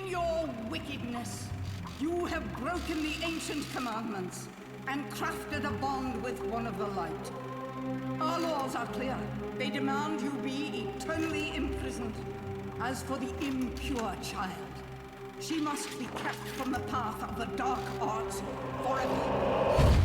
In your wickedness, you have broken the ancient commandments and crafted a bond with one of the light. Our laws are clear. They demand you be eternally imprisoned. As for the impure child, she must be kept from the path of the dark arts forever.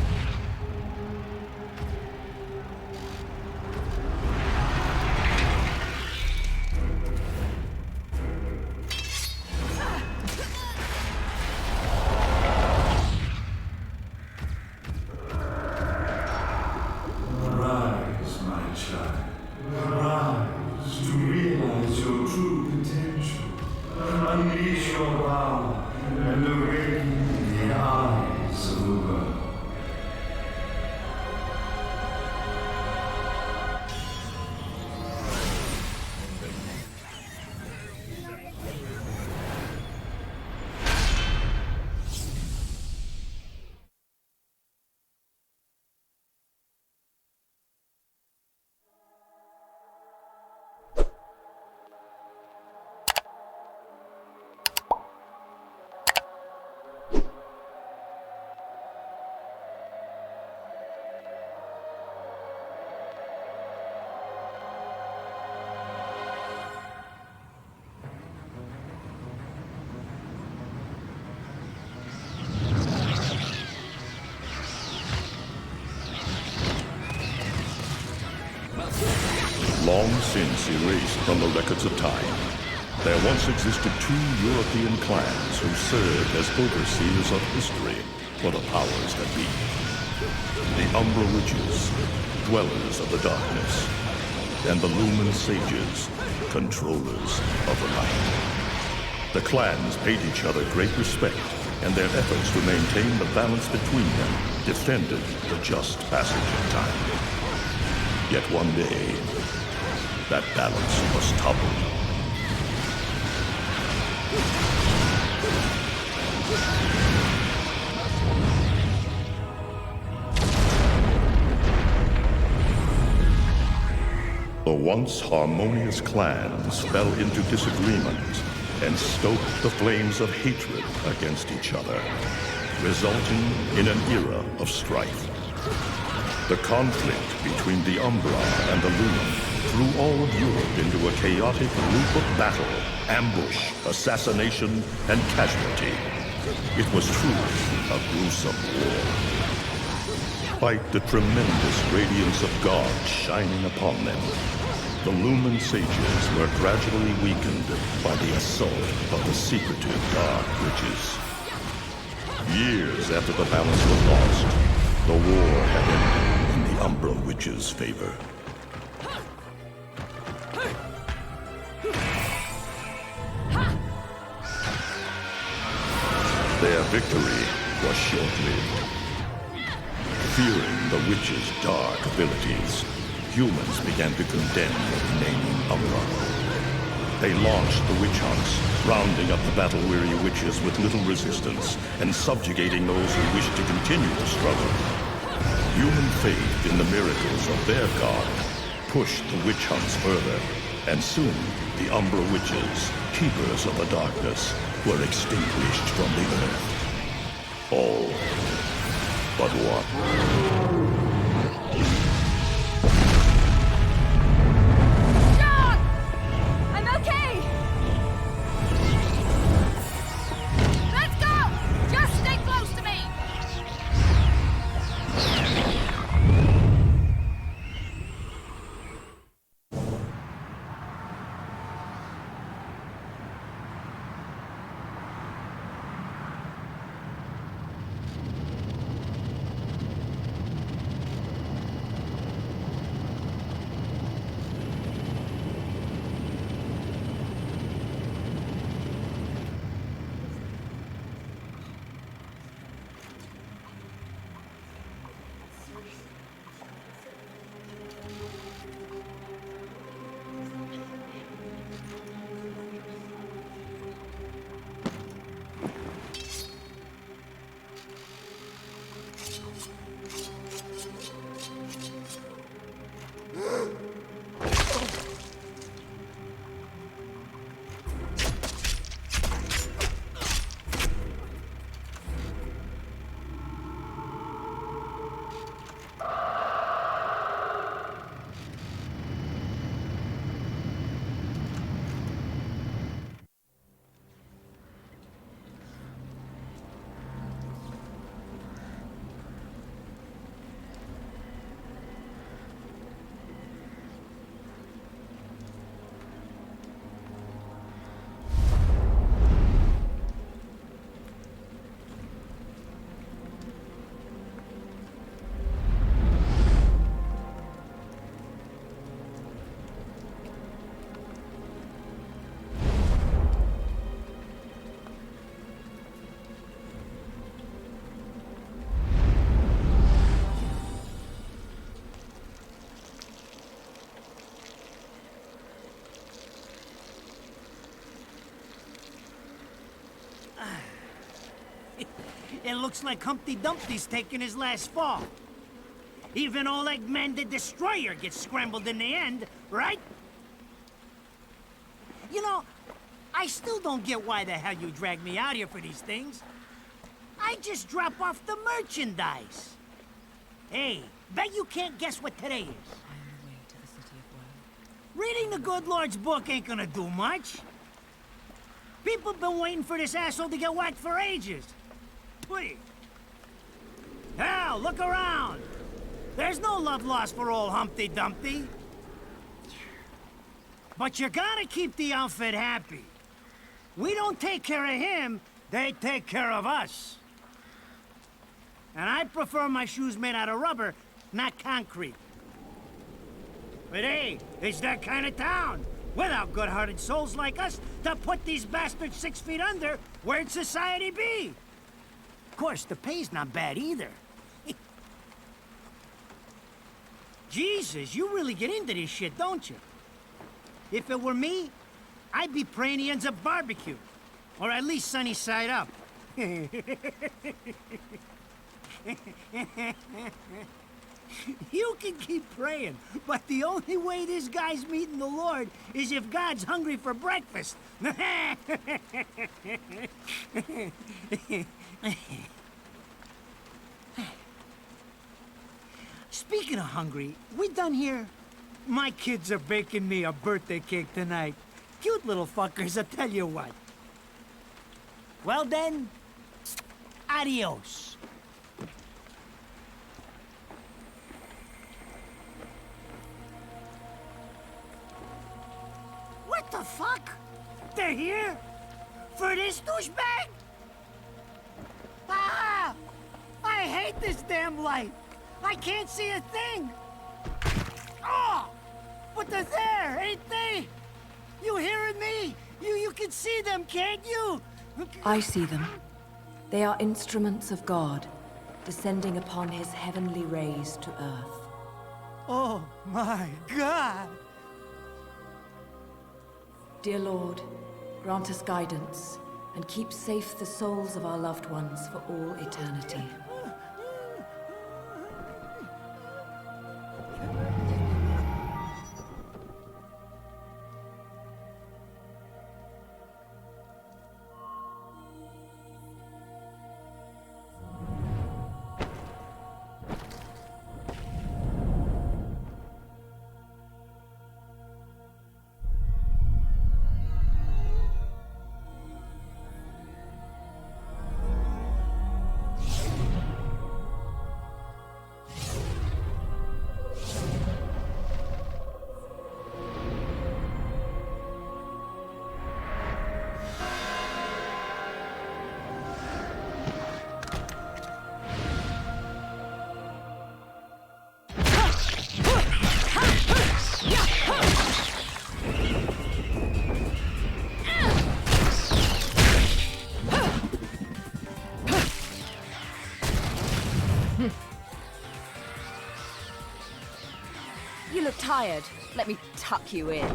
Long since erased from the records of time, there once existed two European clans who served as overseers of history for the powers that be. The Umbra Witches, dwellers of the darkness, and the Lumen Sages, controllers of the light. The clans paid each other great respect, and their efforts to maintain the balance between them defended the just passage of time. Yet one day, that balance was toppled. The once harmonious clans fell into disagreement and stoked the flames of hatred against each other, resulting in an era of strife. The conflict between the Umbra and the Lumen threw all of Europe into a chaotic loop of battle, ambush, assassination, and casualty. It was truly a gruesome war. Despite the tremendous radiance of God shining upon them, the Lumen Sages were gradually weakened by the assault of the secretive Dark Witches. Years after the balance was lost, the war had ended in the Umbra Witches' favor. Their victory was short-lived. Fearing the witches' dark abilities, humans began to condemn the remaining Umbra. They launched the witch hunts, rounding up the battle-weary witches with little resistance and subjugating those who wished to continue the struggle. Human faith in the miracles of their god pushed the witch hunts further, and soon the Umbra Witches, keepers of the darkness, were extinguished from the earth. All but one. looks like Humpty Dumpty's taking his last fall. Even old Eggman the Destroyer gets scrambled in the end, right? You know, I still don't get why the hell you dragged me out here for these things. I just drop off the merchandise. Hey, bet you can't guess what today is. I am the way to the city of woe. Reading the good Lord's book ain't gonna do much. People have been waiting for this asshole to get whacked for ages. Please. Hell, look around. There's no love lost for old Humpty Dumpty. But you gotta keep the outfit happy. We don't take care of him, they take care of us. And I prefer my shoes made out of rubber, not concrete. But hey, it's that kind of town. Without good-hearted souls like us to put these bastards 6 feet under, where'd society be? Of course, the pay's not bad either. Jesus, you really get into this shit, don't you? If it were me, I'd be praying he ends up barbecue. Or at least sunny side up. You can keep praying, but the only way this guy's meeting the Lord is if God's hungry for breakfast. Speaking of hungry, we done here? My kids are baking me a birthday cake tonight. Cute little fuckers, I tell you what. Well then, adios. What the fuck? They're here? For this douchebag? Ah! I hate this damn light. I can't see a thing. Oh! But they're there, ain't they? You hearing me? You can see them, can't you? I see them. They are instruments of God, descending upon his heavenly rays to earth. Oh my God! Dear Lord, grant us guidance, and keep safe the souls of our loved ones for all eternity. You look tired. Let me tuck you in.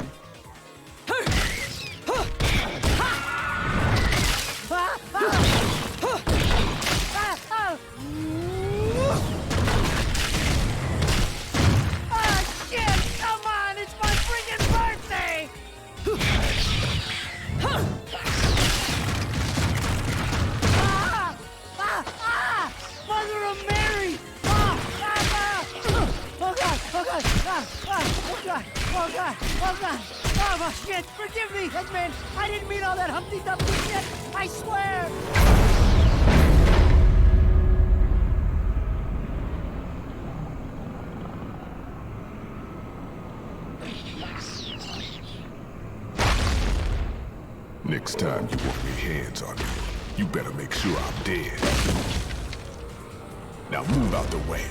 Shit! Come on! It's my freaking birthday! Mother of Mary! Oh God! Oh God! Oh God! Oh God! Oh God! Oh shit! Forgive me, Eggman! I didn't mean all that Humpty Dumpty shit! I swear! Next time you want your hands on me, you better make sure I'm dead. Now move out the way.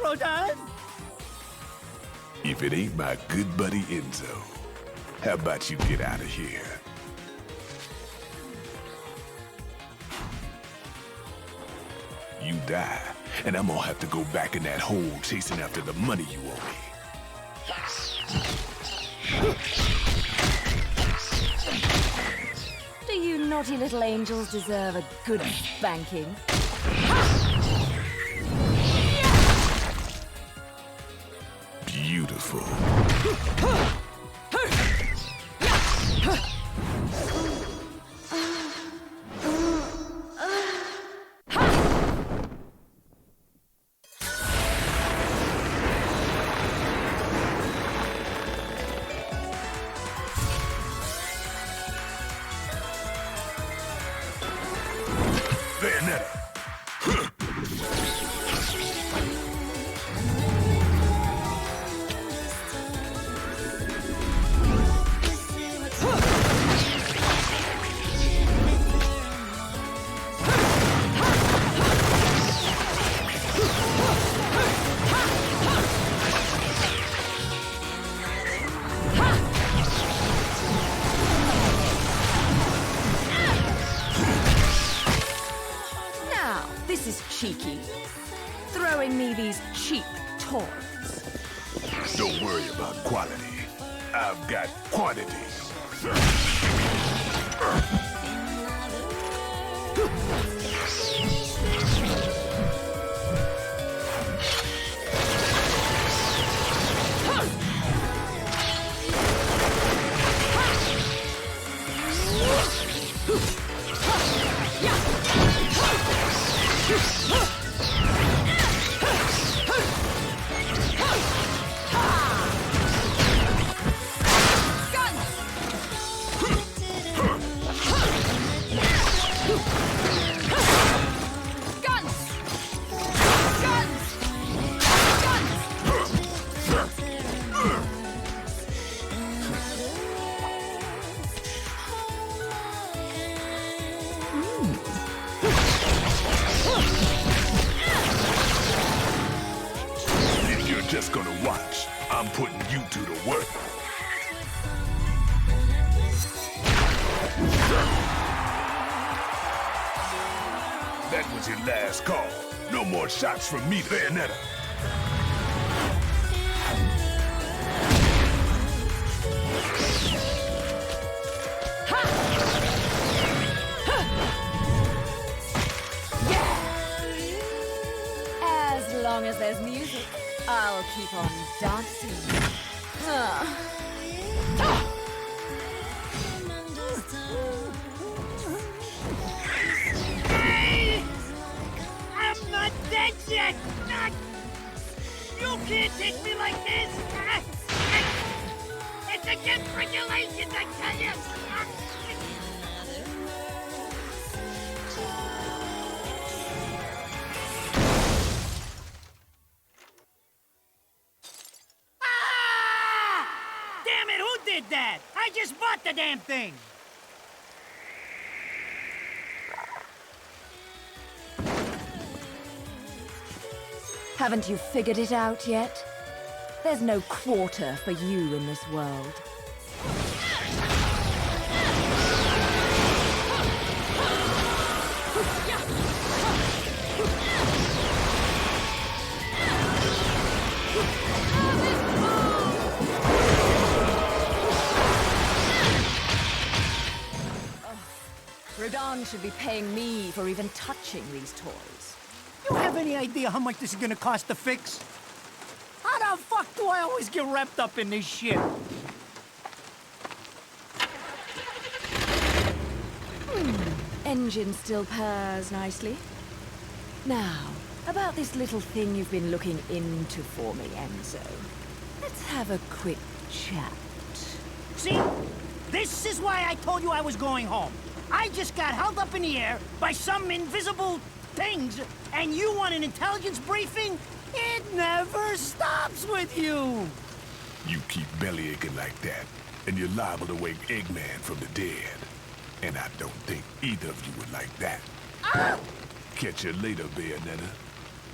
Rodan? If it ain't my good buddy Enzo, how about you get out of here? You die, and I'm gonna have to go back in that hole chasing after the money you owe me. naughty little angels deserve a good spanking. Beautiful. Bayonetta. This is cheeky. Throwing me these cheap toys. Don't worry about quality. I've got quantity. Just gonna watch. I'm putting you to the work. That was your last call. No more shots from me, Bayonetta. As long as there's music, I'll keep on dancing. Hey! I'm not dead yet! You can't take me like this! It's against regulations, I tell you! Damn it, who did that? I just bought the damn thing! Haven't you figured it out yet? There's no quarter for you in this world. Rodin should be paying me for even touching these toys. You have any idea how much this is gonna cost to fix? How the fuck do I always get wrapped up in this shit? Engine still purrs nicely. Now, about this little thing you've been looking into for me, Enzo. Let's have a quick chat. See? This is why I told you I was going home. I just got held up in the air by some invisible things, and you want an intelligence briefing? It never stops with you! You keep bellyaching like that, and you're liable to wake Eggman from the dead. And I don't think either of you would like that. Ah! Catch you later, Bayonetta.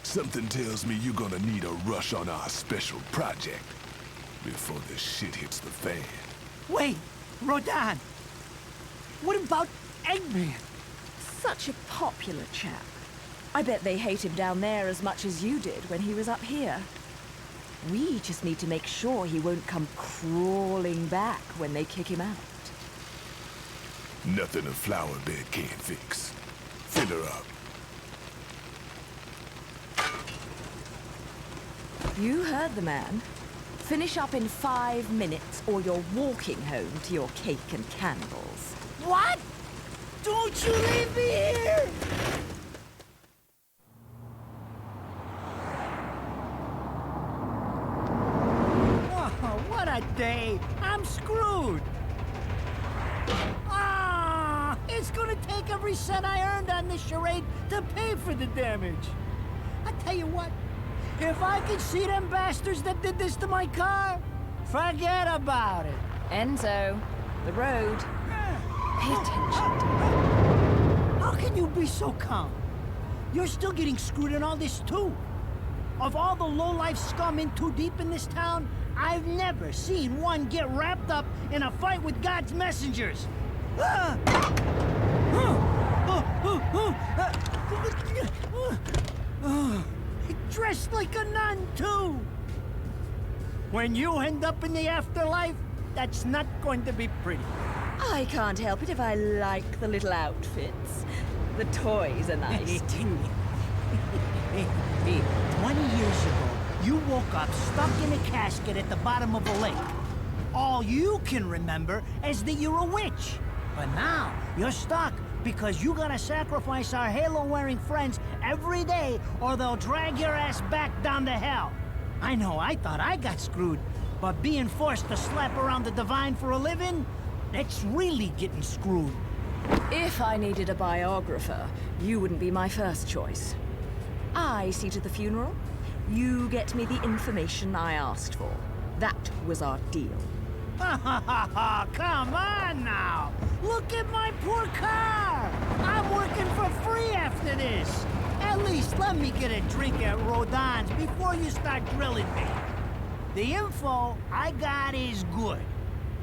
Something tells me you're gonna need a rush on our special project before the shit hits the fan. Wait, Rodin. What about Eggman? Such a popular chap. I bet they hate him down there as much as you did when he was up here. We just need to make sure he won't come crawling back when they kick him out. Nothing a flower bed can't fix. Fill her up. You heard the man. Finish up in 5 minutes, or you're walking home to your cake and candles. What? Don't you leave me here! Oh, what a day! I'm screwed! Ah, it's gonna take every cent I earned on this charade to pay for the damage. I tell you what, if I could see them bastards that did this to my car, forget about it. Enzo, the road. Pay attention. How can you be so calm? You're still getting screwed in all this too. Of all the low-life scum in too deep in this town, I've never seen one get wrapped up in a fight with God's messengers. Dressed like a nun, too. When you end up in the afterlife, that's not going to be pretty. I can't help it if I like the little outfits. The toys are nice, too. Hey, 20 years ago, you woke up stuck in a casket at the bottom of a lake. All you can remember is that you're a witch. But now, you're stuck because you gotta sacrifice our halo-wearing friends every day or they'll drag your ass back down to hell. I know, I thought I got screwed, but being forced to slap around the divine for a living, that's really getting screwed. If I needed a biographer, you wouldn't be my first choice. I see to the funeral. You get me the information I asked for. That was our deal. Come on now! Look at my poor car! I'm working for free after this! At least let me get a drink at Rodin's before you start drilling me. The info I got is good.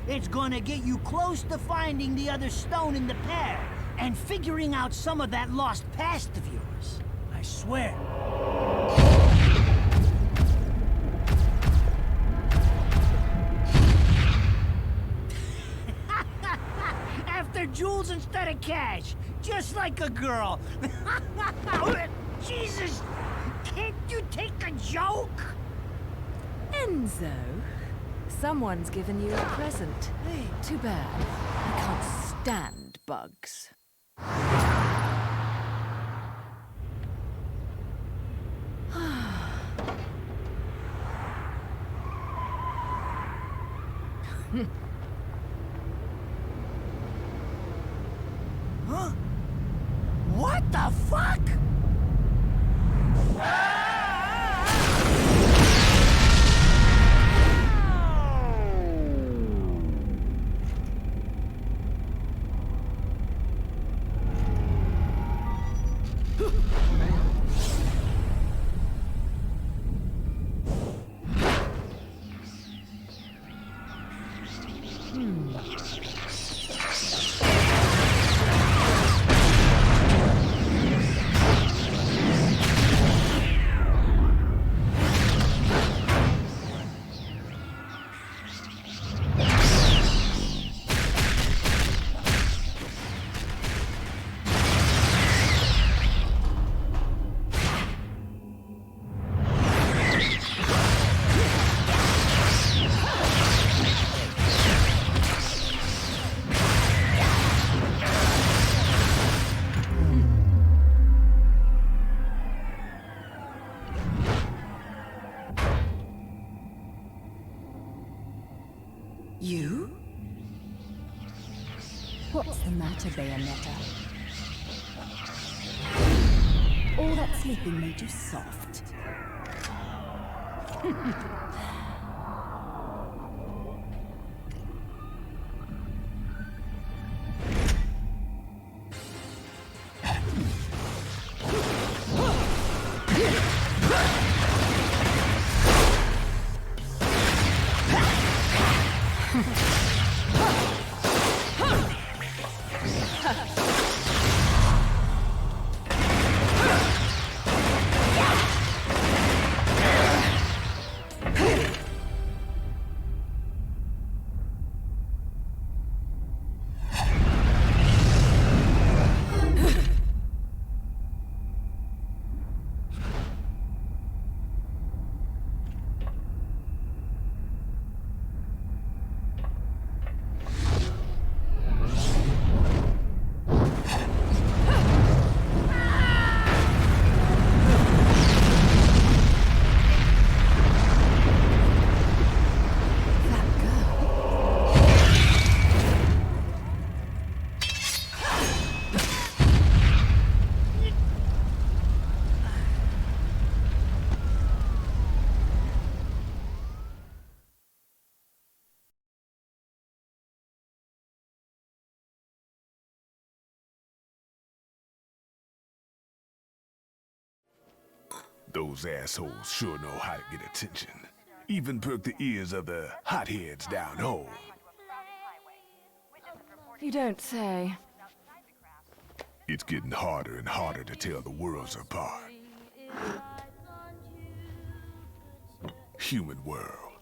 It's gonna get you close to finding the other stone in the pair and figuring out some of that lost past of yours. I swear. After jewels instead of cash, just like a girl. Jesus, can't you take a joke? Enzo, someone's given you a present. Too bad. I can't stand bugs. Huh? What the fuck? You? What's the matter, Bayonetta? All that sleeping made you soft. Those assholes sure know how to get attention. Even perk the ears of the hotheads down home. You don't say. It's getting harder and harder to tell the worlds apart. Human world.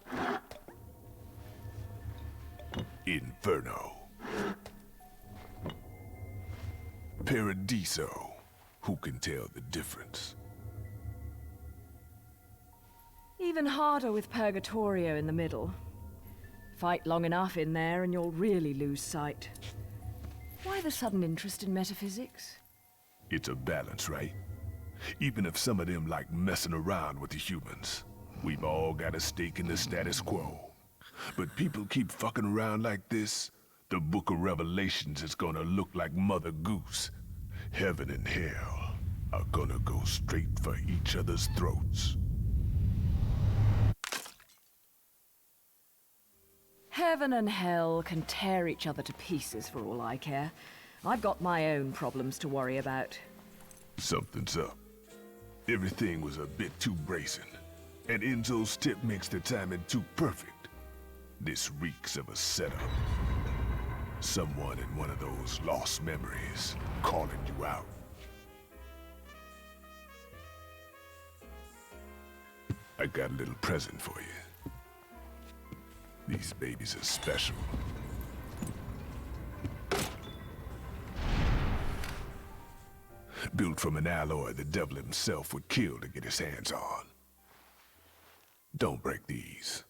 Inferno. Paradiso. Who can tell the difference? Even harder with Purgatorio in the middle. Fight long enough in there and you'll really lose sight. Why the sudden interest in metaphysics? It's a balance, right? Even if some of them like messing around with the humans, we've all got a stake in the status quo. But people keep fucking around like this, the Book of Revelations is gonna look like Mother Goose. Heaven and hell are gonna go straight for each other's throats. Heaven and hell can tear each other to pieces for all I care. I've got my own problems to worry about. Something's up. Everything was a bit too brazen, and Enzo's tip makes the timing too perfect. This reeks of a setup. Someone in one of those lost memories calling you out. I got a little present for you. These babies are special. Built from an alloy the devil himself would kill to get his hands on. Don't break these,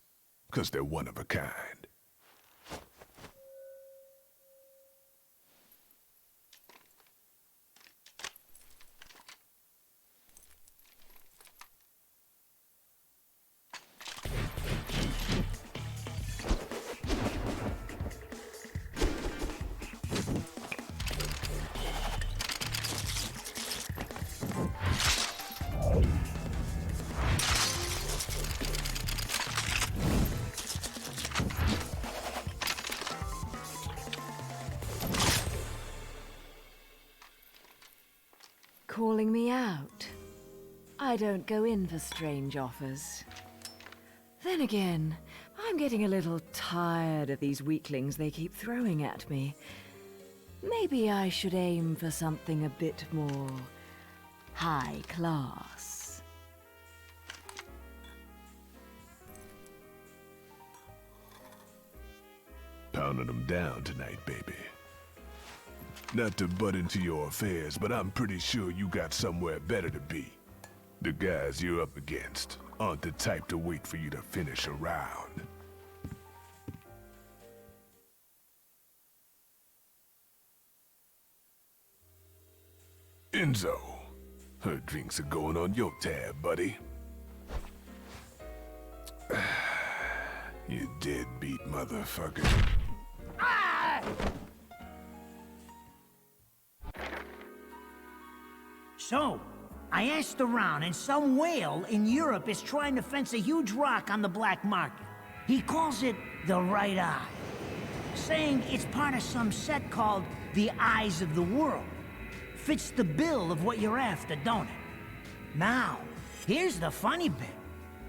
'cause they're one of a kind. Calling me out? I don't go in for strange offers. Then again, I'm getting a little tired of these weaklings they keep throwing at me. Maybe I should aim for something a bit more high class. Pounding them down tonight, baby. Not to butt into your affairs, but I'm pretty sure you got somewhere better to be. The guys you're up against aren't the type to wait for you to finish a round. Enzo, her drinks are going on your tab, buddy. You deadbeat motherfucker. So, I asked around, and some whale in Europe is trying to fence a huge rock on the black market. He calls it the Right Eye, saying it's part of some set called the Eyes of the World. Fits the bill of what you're after, don't it? Now, here's the funny bit.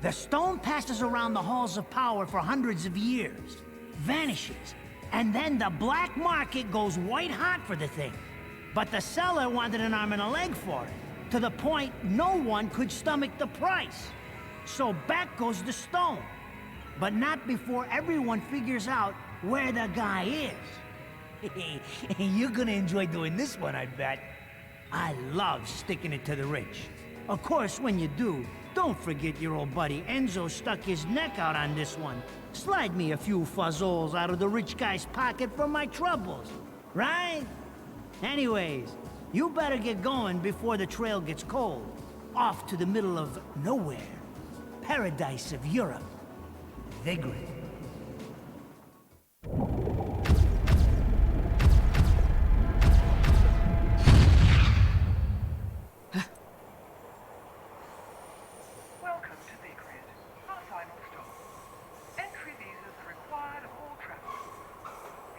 The stone passes around the halls of power for hundreds of years, vanishes, and then the black market goes white hot for the thing. But the seller wanted an arm and a leg for it, to the point no one could stomach the price. So back goes the stone. But not before everyone figures out where the guy is. You're gonna enjoy doing this one, I bet. I love sticking it to the rich. Of course, when you do, don't forget your old buddy Enzo stuck his neck out on this one. Slide me a few fuzzoles out of the rich guy's pocket for my troubles, right? Anyways, you better get going before the trail gets cold. Off to the middle of nowhere. Paradise of Europe. Vigrid. Welcome to Vigrid, our final stop. Entry visas are required of all travelers.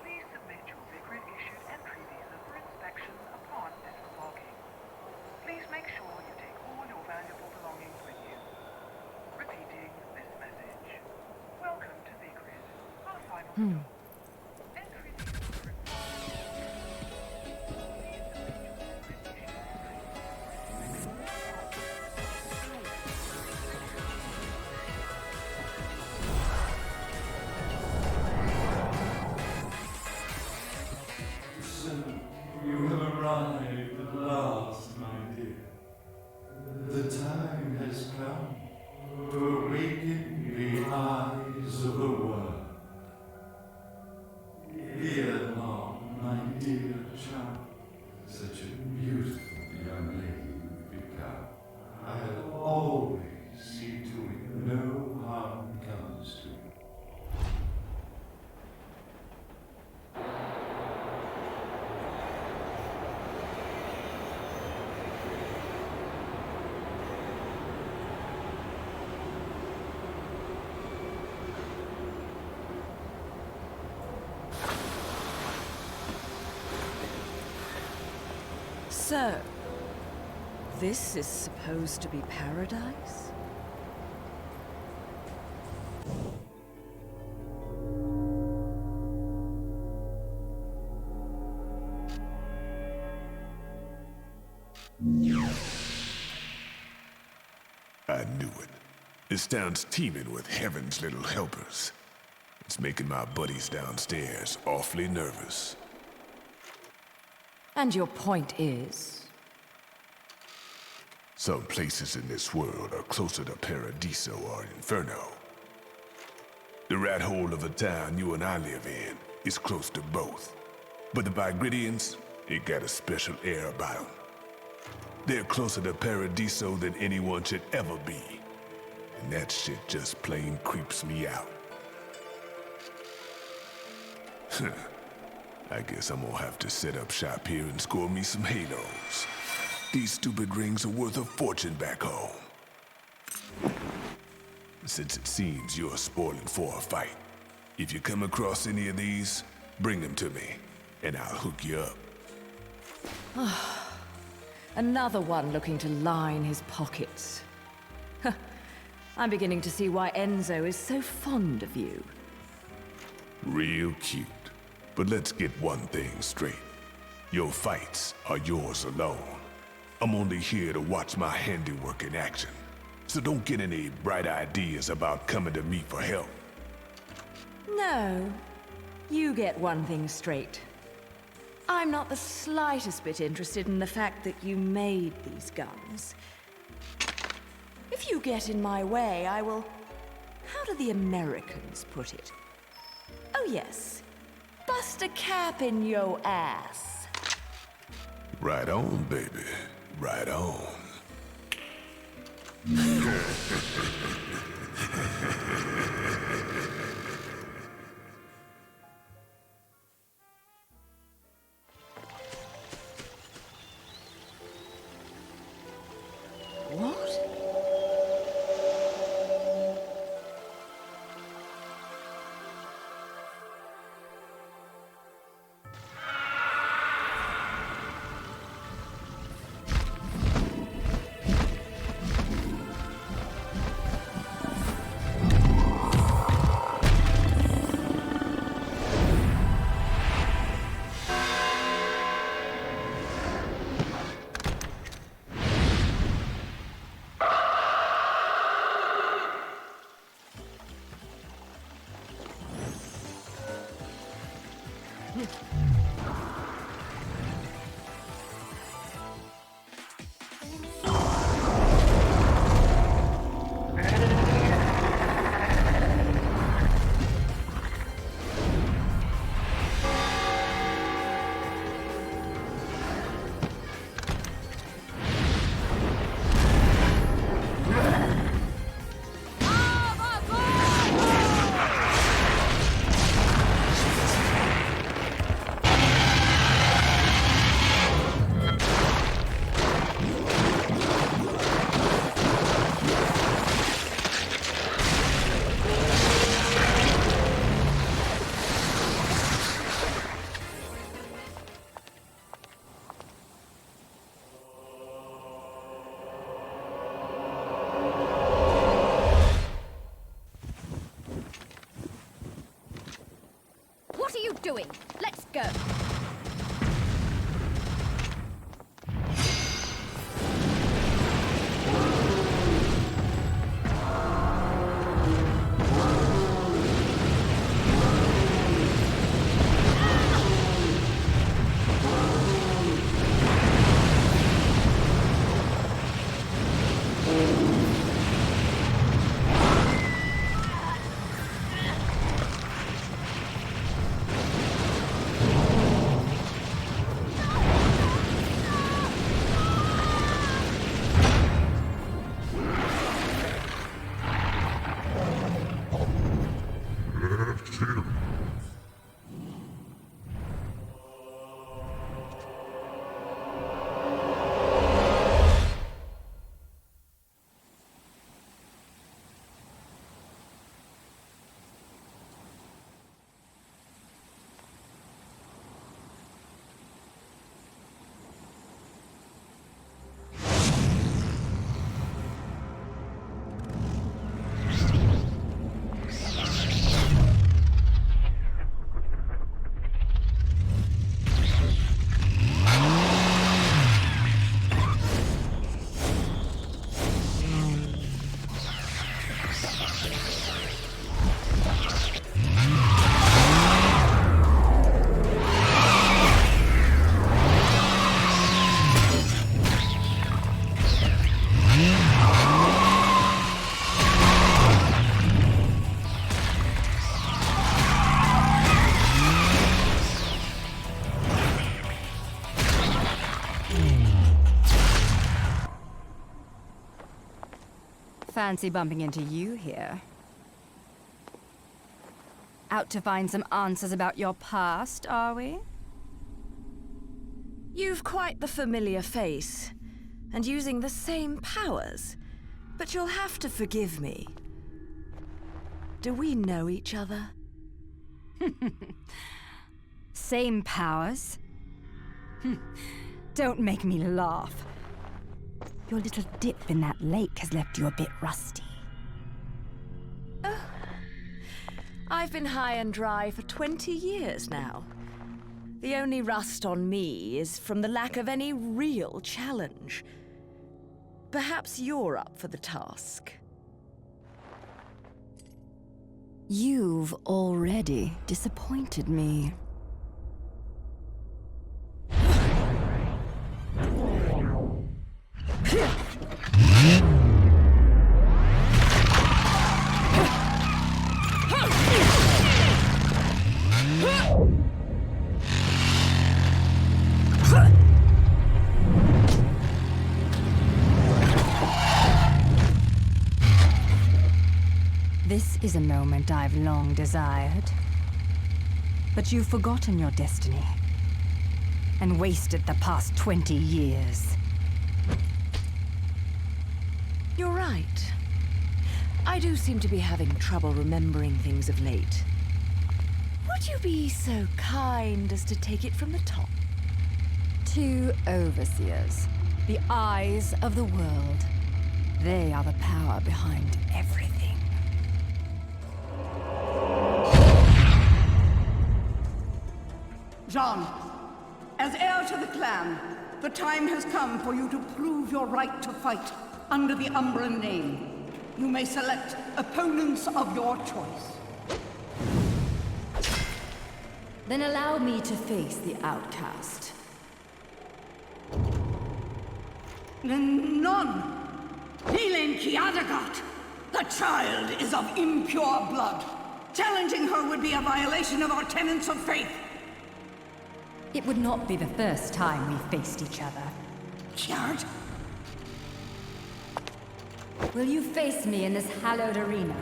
Please submit your Vigrid-issued entry visa for inspection upon disembarking. Please make sure you take all your valuable belongings with So, you have arrived at last, my dear. The time has come to awaken the eyes of the world. Fear not, my dear child. Such a beautiful young lady you've become. I'll always see to it no harm comes to you. So, this is supposed to be paradise? I knew it. This town's teeming with heaven's little helpers. It's making my buddies downstairs awfully nervous. And your point is? Some places in this world are closer to Paradiso or Inferno. The rat hole of the town you and I live in is close to both. But the Vigridians, it got a special air about them. They're closer to Paradiso than anyone should ever be. And that shit just plain creeps me out. I guess I'm gonna have to set up shop here and score me some halos. These stupid rings are worth a fortune back home. Since it seems you're spoiling for a fight, if you come across any of these, bring them to me, and I'll hook you up. Another one looking to line his pockets. I'm beginning to see why Enzo is so fond of you. Real cute. But let's get one thing straight. Your fights are yours alone. I'm only here to watch my handiwork in action. So don't get any bright ideas about coming to me for help. No. You get one thing straight. I'm not the slightest bit interested in the fact that you made these guns. If you get in my way, I will... How do the Americans put it? Oh yes. Bust a cap in yo ass. Right on, baby. Right on. What? Fancy bumping into you here. Out to find some answers about your past, are we? You've quite the familiar face, and using the same powers. But you'll have to forgive me. Do we know each other? Same powers? Don't make me laugh. Your little dip in that lake has left you a bit rusty. I've been high and dry for 20 years now. The only rust on me is from the lack of any real challenge. Perhaps you're up for the task. You've already disappointed me. This is a moment I've long desired. But you've forgotten your destiny and wasted the past 20 years. You're right. I do seem to be having trouble remembering things of late. Would you be so kind as to take it from the top? 2 overseers, the eyes of the world. They are the power behind everything. Jean, as heir to the clan, the time has come for you to prove your right to fight under the Umbran name. You may select opponents of your choice. Then allow me to face the outcast. None. Helen Kiadagat. The child is of impure blood. Challenging her would be a violation of our tenets of faith. It would not be the first time we faced each other. Kiard? Will you face me in this hallowed arena?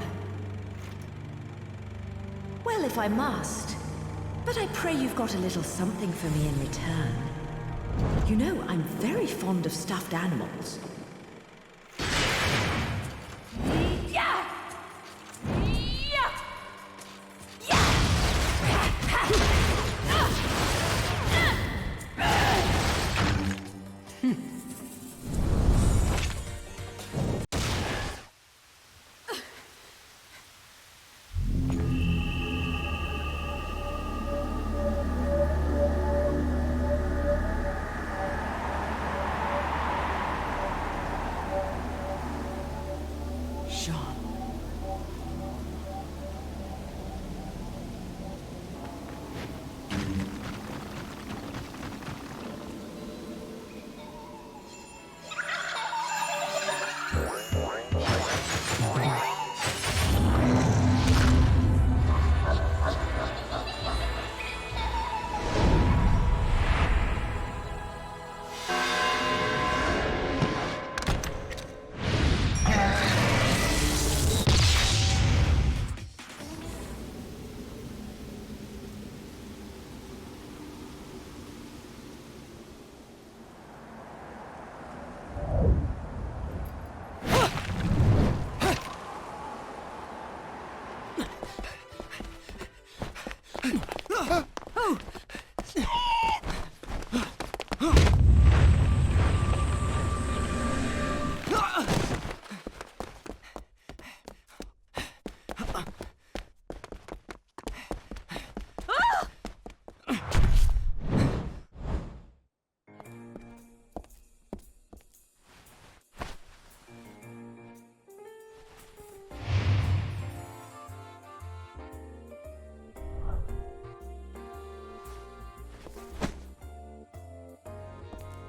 Well, if I must. But I pray you've got a little something for me in return. You know, I'm very fond of stuffed animals. Yeah!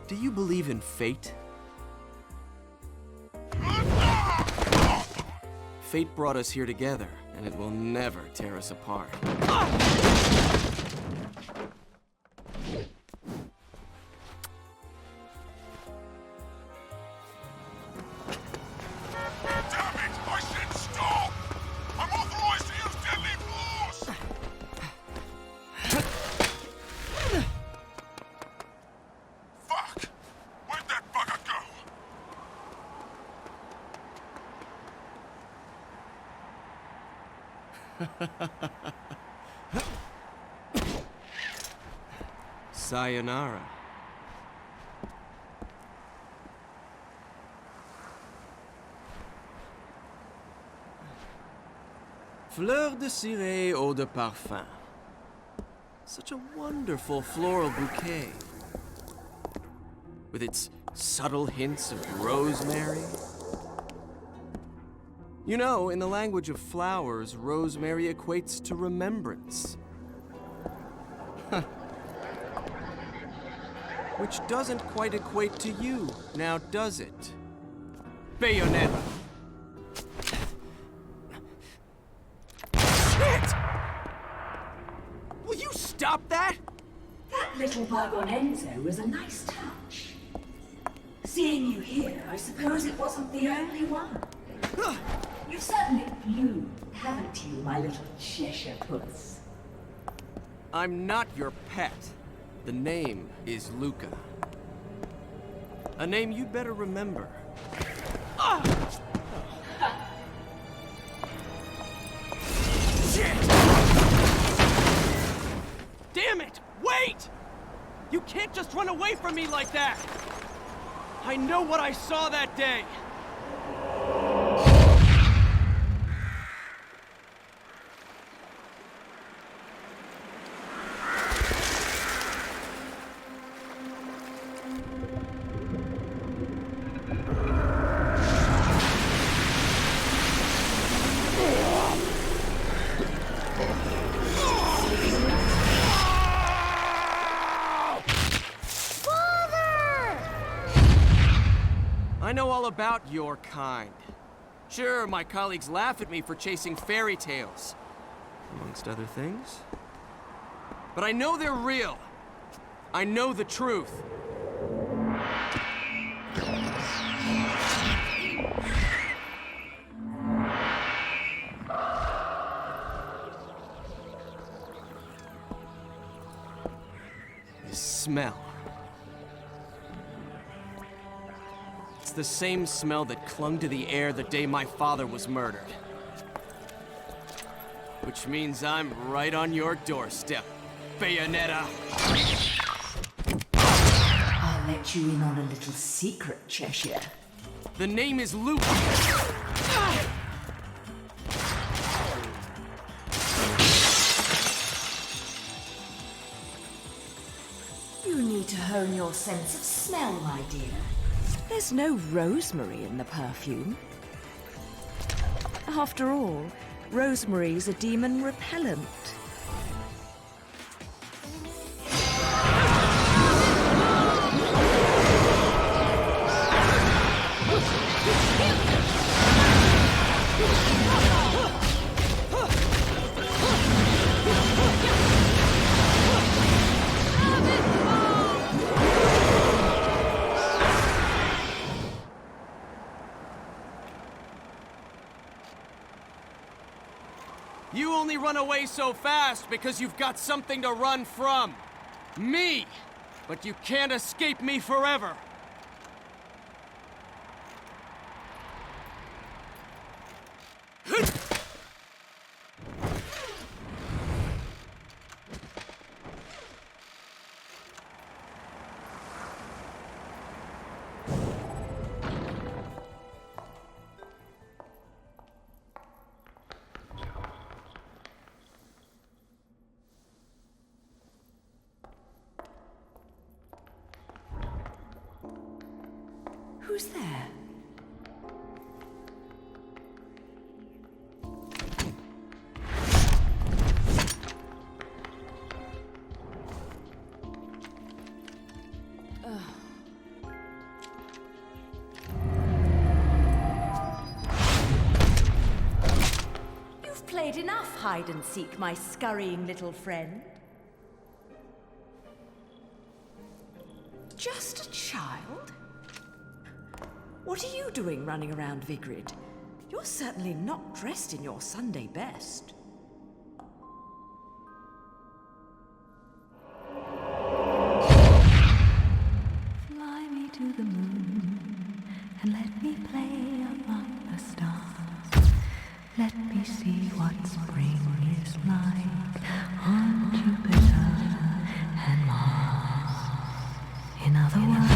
Do you believe in fate? Fate brought us here together, and it will never tear us apart. Sayonara. Fleur de ciré eau de parfum. Such a wonderful floral bouquet. With its subtle hints of rosemary. You know, in the language of flowers, rosemary equates to remembrance. Which doesn't quite equate to you, now does it? Bayonetta! Shit! Will you stop that? That little Bagonenzo was a nice touch. Seeing you here, I suppose it wasn't the only one. You've certainly bloomed, haven't you, my little Cheshire puss? I'm not your pet. The name is Luca. A name you'd better remember. Shit! Damn it! Wait! You can't just run away from me like that! I know what I saw that day! I know all about your kind. Sure, my colleagues laugh at me for chasing fairy tales, amongst other things. But I know they're real. I know the truth. This smell. It's the same smell that clung to the air the day my father was murdered. Which means I'm right on your doorstep, Bayonetta. I'll let you in on a little secret, Cheshire. The name is Luke. You need to hone your sense of smell, my dear. There's no rosemary in the perfume. After all, rosemary's a demon repellent. You only run away so fast because you've got something to run from. Me! But you can't escape me forever. Who's there? You've played enough hide and seek, my scurrying little friend. Just a child? What are you doing running around Vigrid? You're certainly not dressed in your Sunday best. Fly me to the moon and let me play among the stars. Let me see what spring is like on Jupiter and Mars. In other words...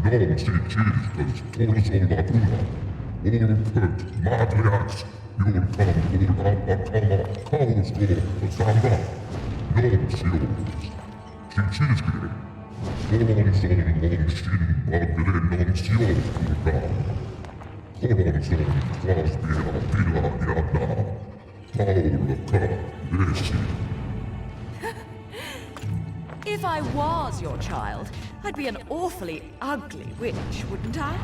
Non si circus, todos on la bruna. All put, madliax, you'll come, all abacama, chaos go, samba. Non si oros. Si circus, colon son on shin bagle non si oros, colon son quaspia pila iadna. Paula ca, desi. If I was your child, I'd be an awfully ugly witch, wouldn't I?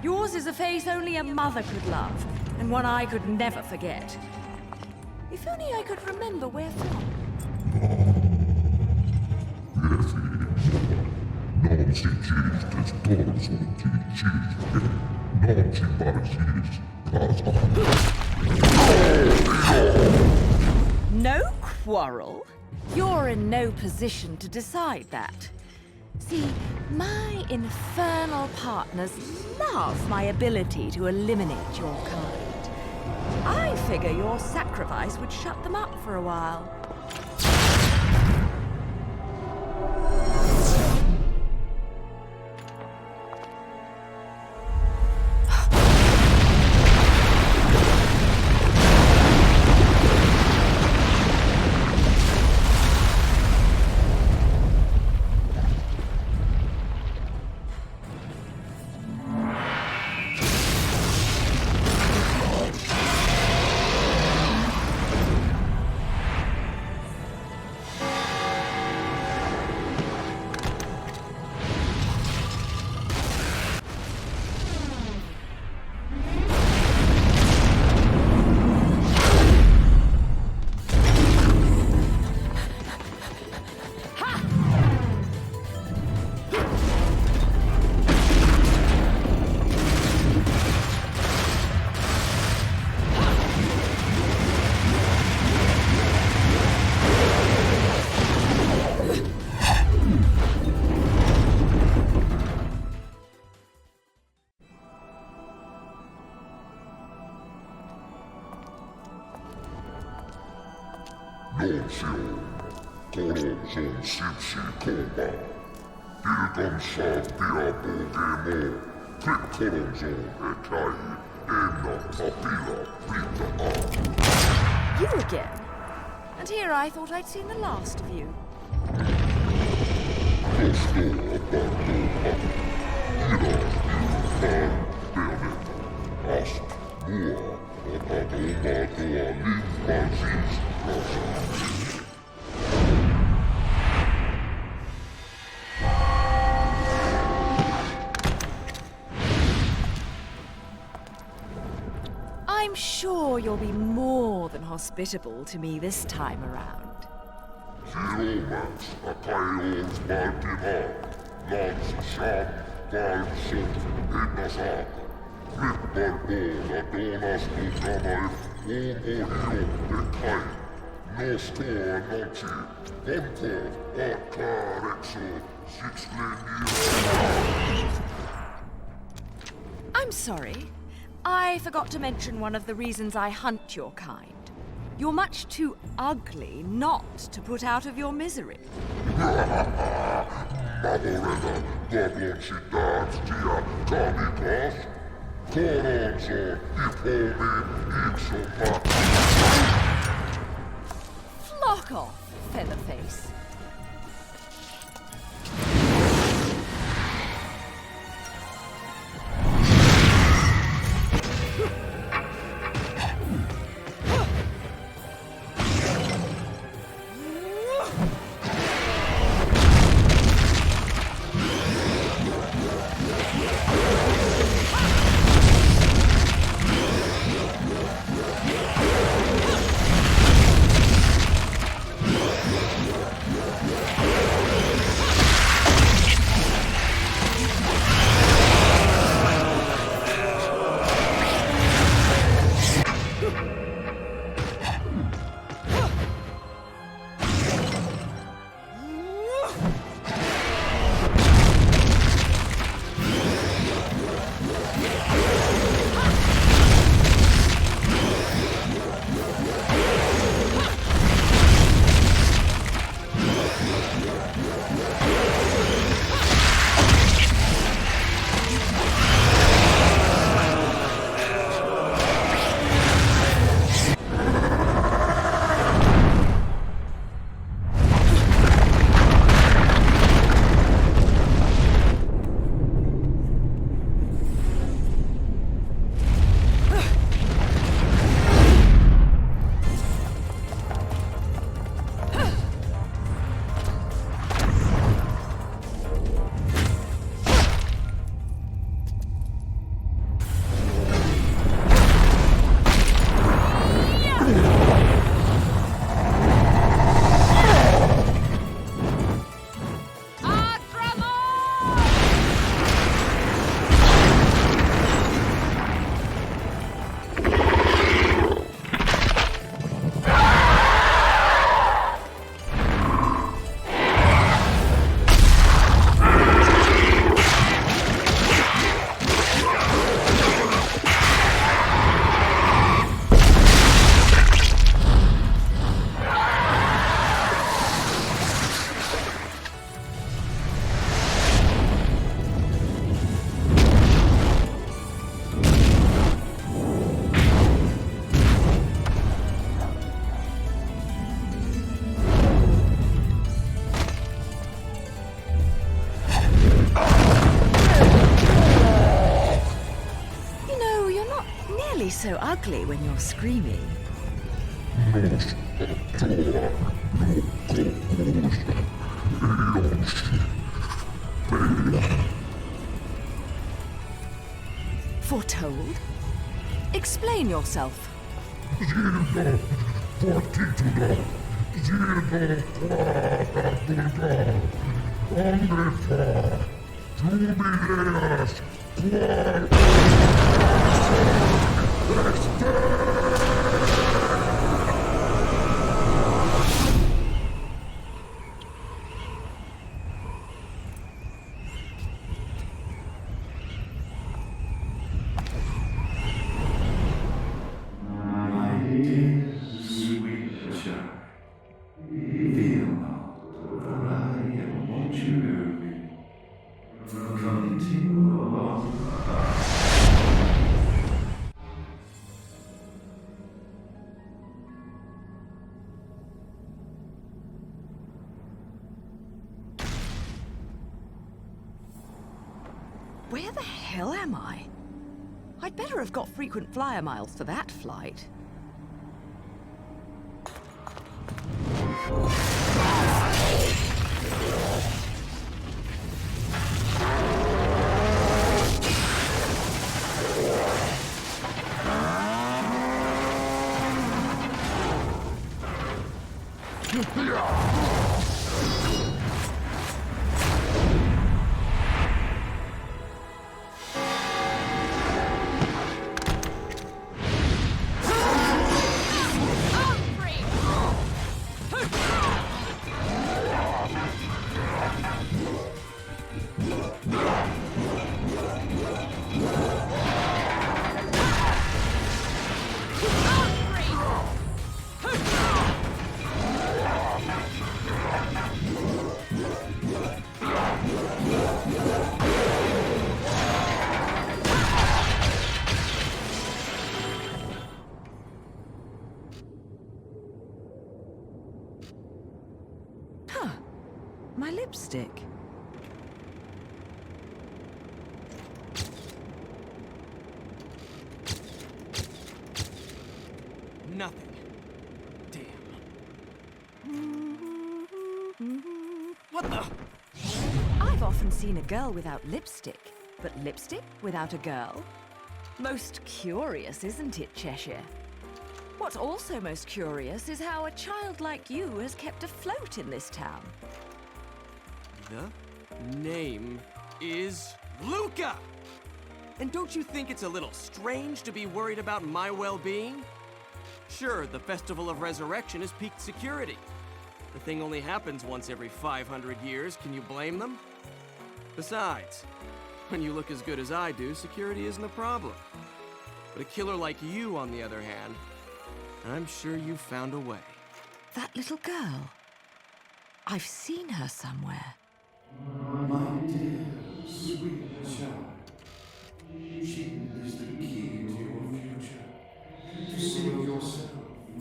Yours is a face only a mother could love, and one I could never forget. If only I could remember where from. Non si cistes, todos on ti cistes. Non si parcis, casa. No quarrel? You're in no position to decide that. See, my infernal partners love my ability to eliminate your kind. I figure your sacrifice would shut them up for a while. Non si colon son sipsi coma. Ilgon saapia pogemo. Click colon son ekai. Emna papila vita a. You again? And here I thought I'd seen the last of you. Costo abando a. Ira fan bayonetta. Ast mua. Abadoma doa limpansis rasa. I'm sure you'll be more than hospitable to me this time around. Zero-max, Akaios Baltimore, Lance Shop, Valsut, Hidnasak, Flipperball, Adonas Utamaif, Omohio, Dekai, Nosto Anochi, Bonko, Akarexo, I'm sorry. I forgot to mention one of the reasons I hunt your kind. You're much too ugly not to put out of your misery. Flock off, Featherface. So ugly when you're screaming. Foretold? Explain yourself. Where the hell am I? I'd better have got frequent flyer miles for that flight. lipstick? Nothing. Damn. What the? I've often seen a girl without lipstick, but lipstick without a girl? Most curious, isn't it, Cheshire? What's also most curious is how a child like you has kept afloat in this town. The name is Luca! And don't you think it's a little strange to be worried about my well-being? Sure, the Festival of Resurrection is peaked security. The thing only happens once every 500 years. Can you blame them? Besides, when you look as good as I do, security isn't a problem. But a killer like you, on the other hand, I'm sure you found a way. That little girl. I've seen her somewhere. My dear, sweet child, she is the key to your future. To save yourself,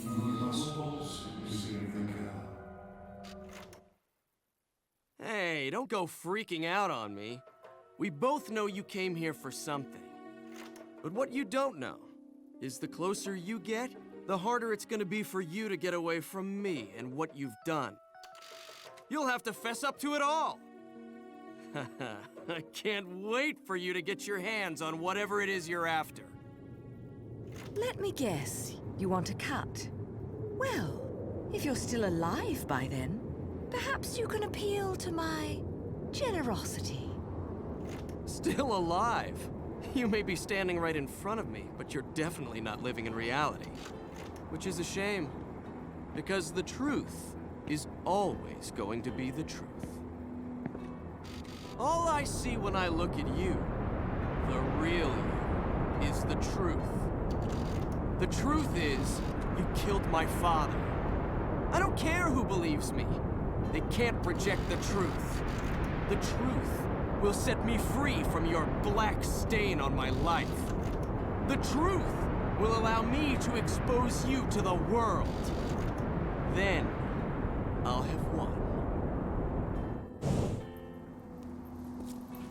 you must also save the girl. Hey, don't go freaking out on me. We both know you came here for something. But what you don't know is the closer you get, the harder it's gonna be for you to get away from me and what you've done. You'll have to fess up to it all. I can't wait for you to get your hands on whatever it is you're after. Let me guess, you want a cut? Well, if you're still alive by then, perhaps you can appeal to my generosity. Still alive? You may be standing right in front of me, but you're definitely not living in reality. Which is a shame, because the truth is always going to be the truth. All I see when I look at you, the real you, is the truth. The truth is, you killed my father. I don't care who believes me. They can't reject the truth. The truth will set me free from your black stain on my life. The truth will allow me to expose you to the world. Then, I'll have won.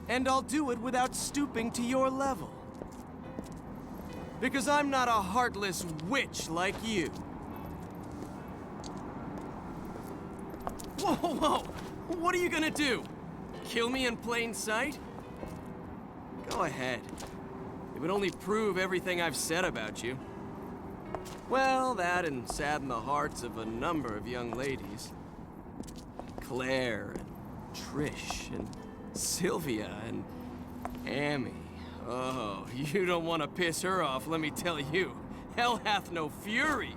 And I'll do it without stooping to your level. Because I'm not a heartless witch like you. Whoa, whoa! What are you gonna do? Kill me in plain sight? Go ahead. It would only prove everything I've said about you. Well, that and sadden the hearts of a number of young ladies. Claire, and Trish, and Sylvia, and Amy. Oh, you don't want to piss her off, let me tell you. Hell hath no fury.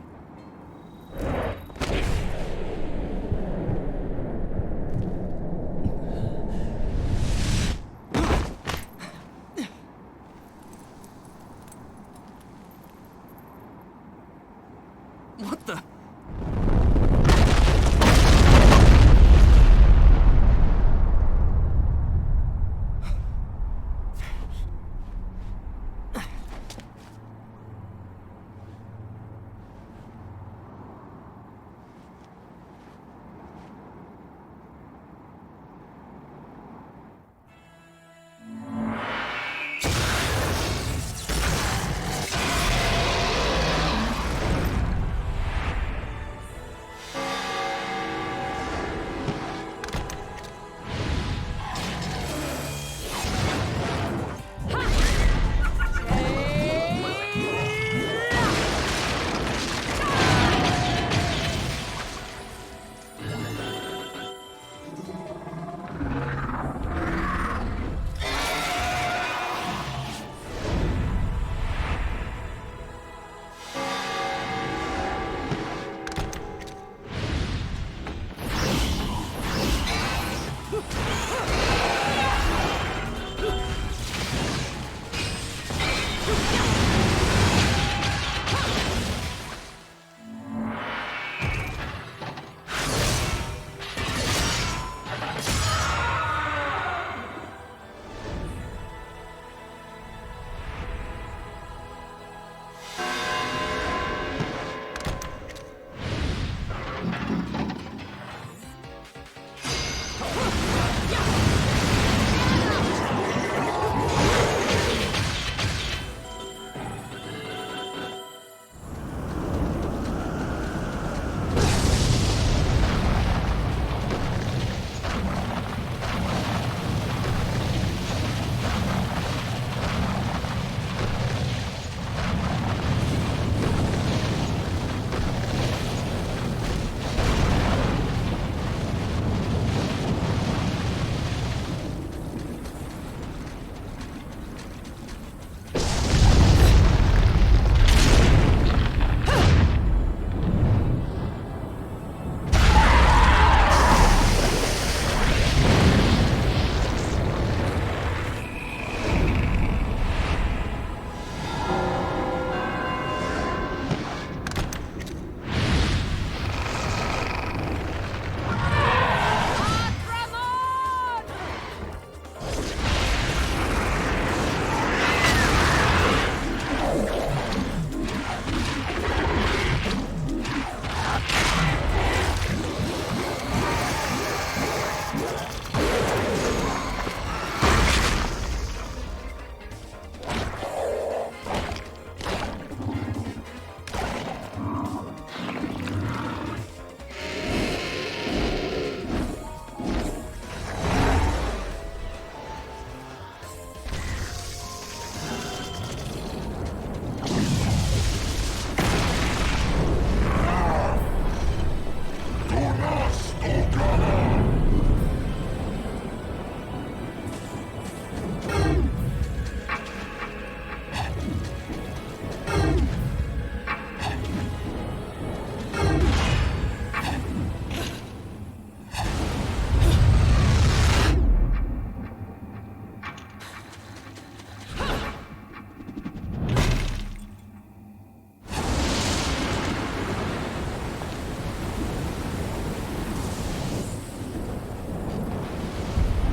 What the?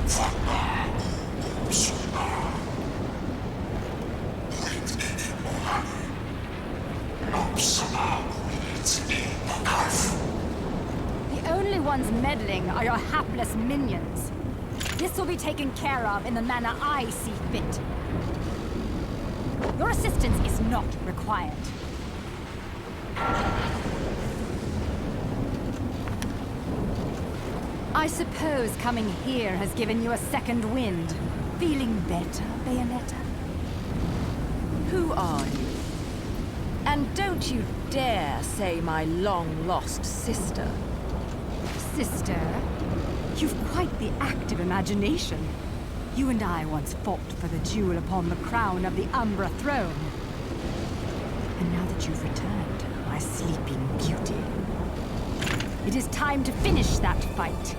The only ones meddling are your hapless minions. This will be taken care of in the manner I see fit. Your assistance is not required. I suppose coming here has given you a second wind. Feeling better, Bayonetta? Who are you? And don't you dare say my long-lost sister. Sister? You've quite the active imagination. You and I once fought for the jewel upon the crown of the Umbra throne. And now that you've returned, my sleeping beauty, it is time to finish that fight.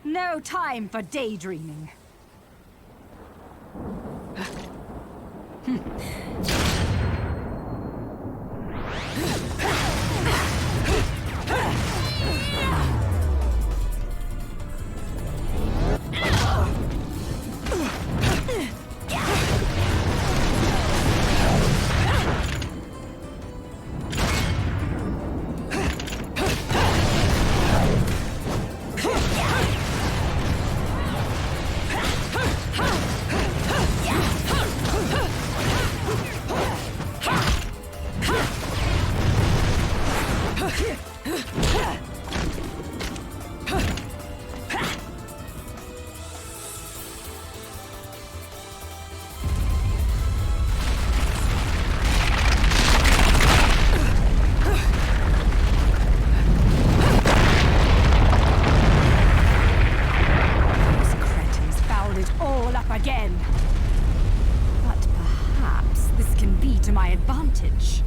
No time for daydreaming. Again. But perhaps this can be to my advantage.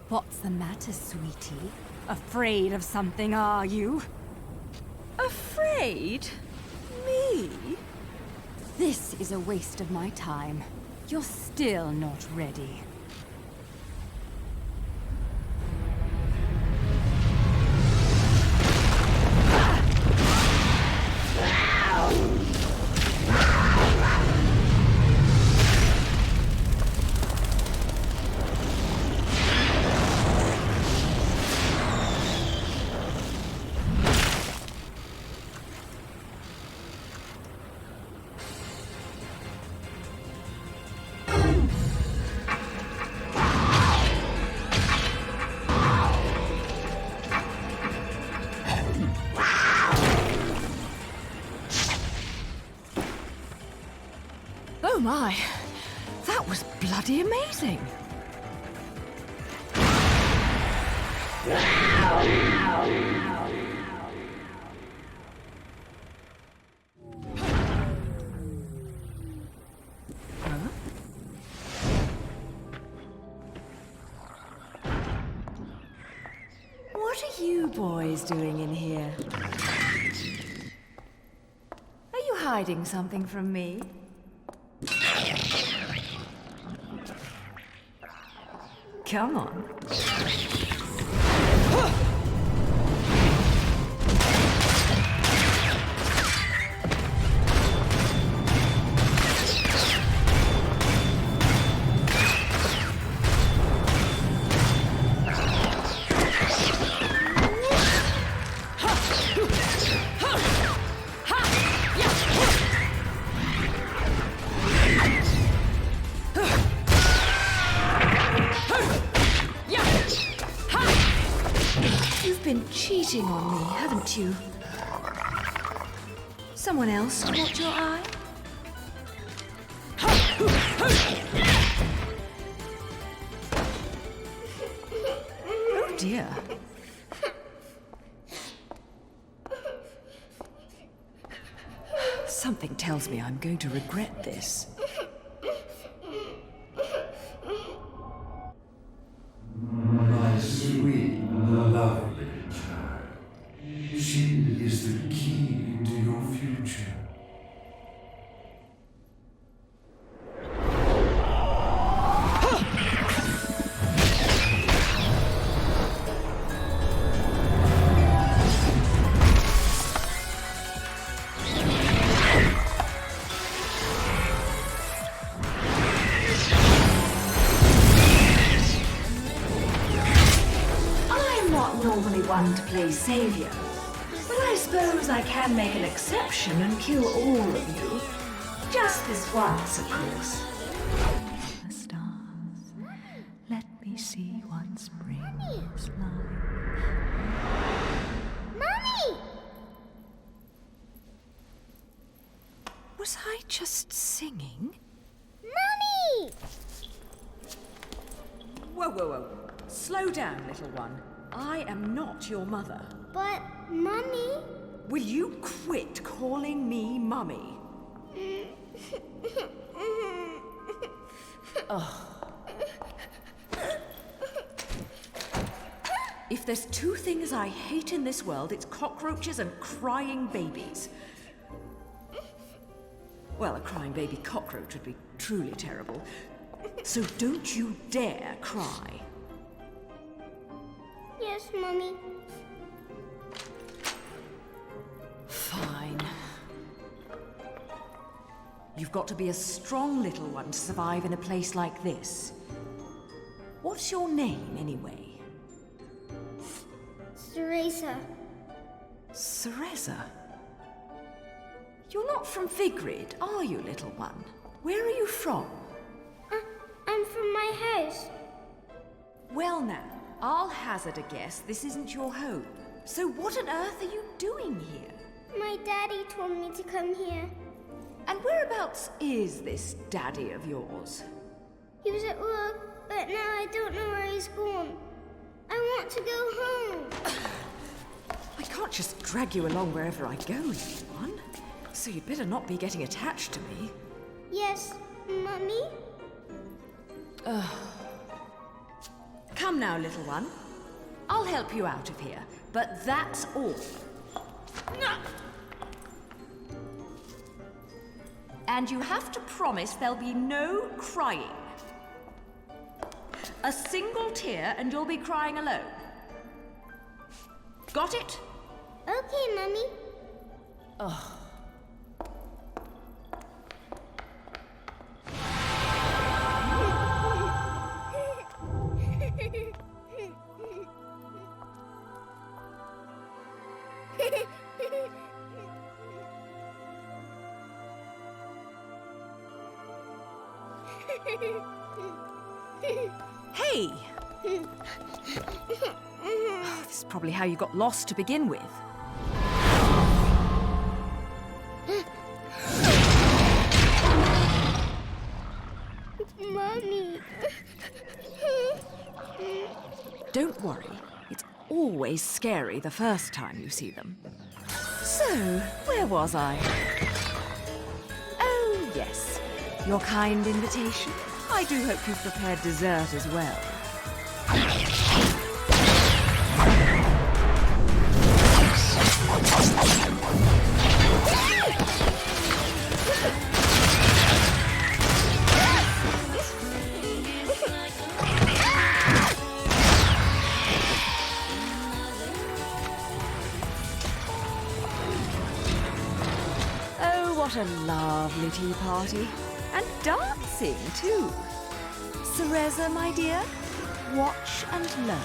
What's the matter, sweetie? Afraid of something, are you? Afraid? Me? This is a waste of my time. You're still not ready. Oh my, that was bloody amazing. Huh? What are you boys doing in here? Are you hiding something from me? Come on. Cheating on me, haven't you? Someone else caught your eye? Oh dear. Something tells me I'm going to regret this. My sweet, lovely child. She is the key to your future. One to play savior, but I suppose I can make an exception and kill all of you. Just this once, of course. The stars, let me see what spring is like. Mommy! Was I just singing? Mommy! Whoa, whoa, whoa. Slow down, little one. I am not your mother. But, Mummy... Will you quit calling me Mummy? Oh. If there's two things I hate in this world, it's cockroaches and crying babies. Well, a crying baby cockroach would be truly terrible. So don't you dare cry. Yes, Mummy. Fine. You've got to be a strong little one to survive in a place like this. What's your name, anyway? Teresa. Cereza? You're not from Vigrid, are you, little one? Where are you from? I'm from my house. Well now, I'll hazard a guess this isn't your home. So what on earth are you doing here? My daddy told me to come here. And whereabouts is this daddy of yours? He was at work, but now I don't know where he's gone. I want to go home. I can't just drag you along wherever I go, little one. So you'd better not be getting attached to me. Yes, Mummy? Come now, little one. I'll help you out of here, but that's all. And you have to promise there'll be no crying. A single tear and you'll be crying alone. Got it? Okay, Mummy. Oh. Hey! This is probably how you got lost to begin with. Mommy. Don't worry. It's always scary the first time you see them. So, where was I? Oh, yes. Your kind invitation. I do hope you've prepared dessert as well. What a lovely tea party. And dancing, too. Cereza, my dear, watch and learn.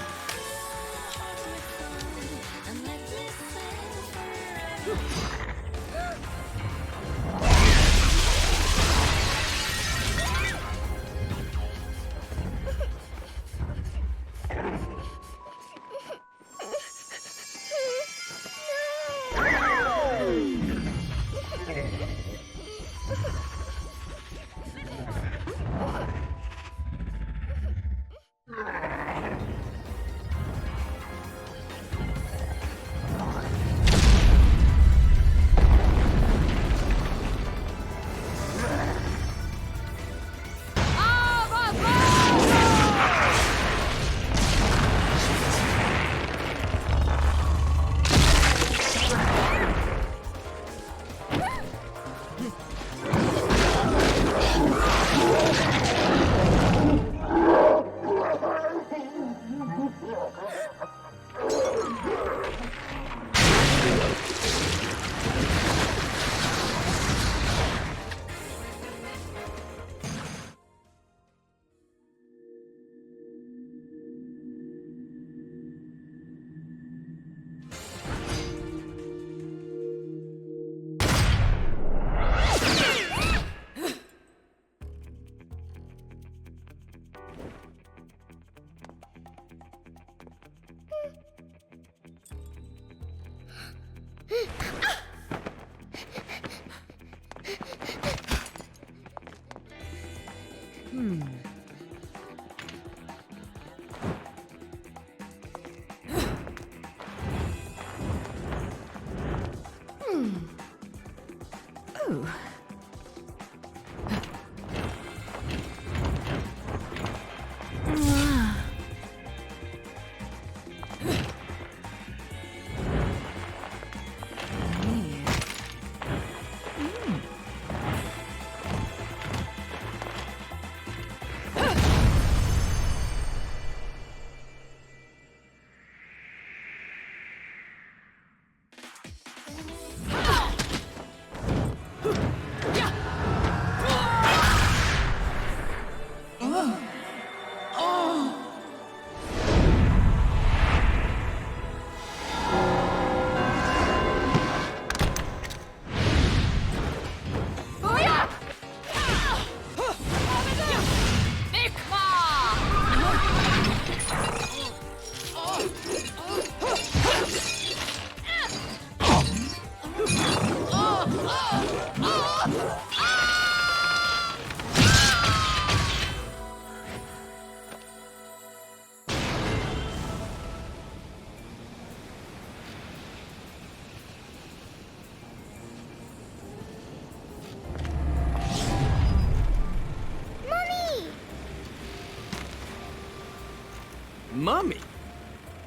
Mummy?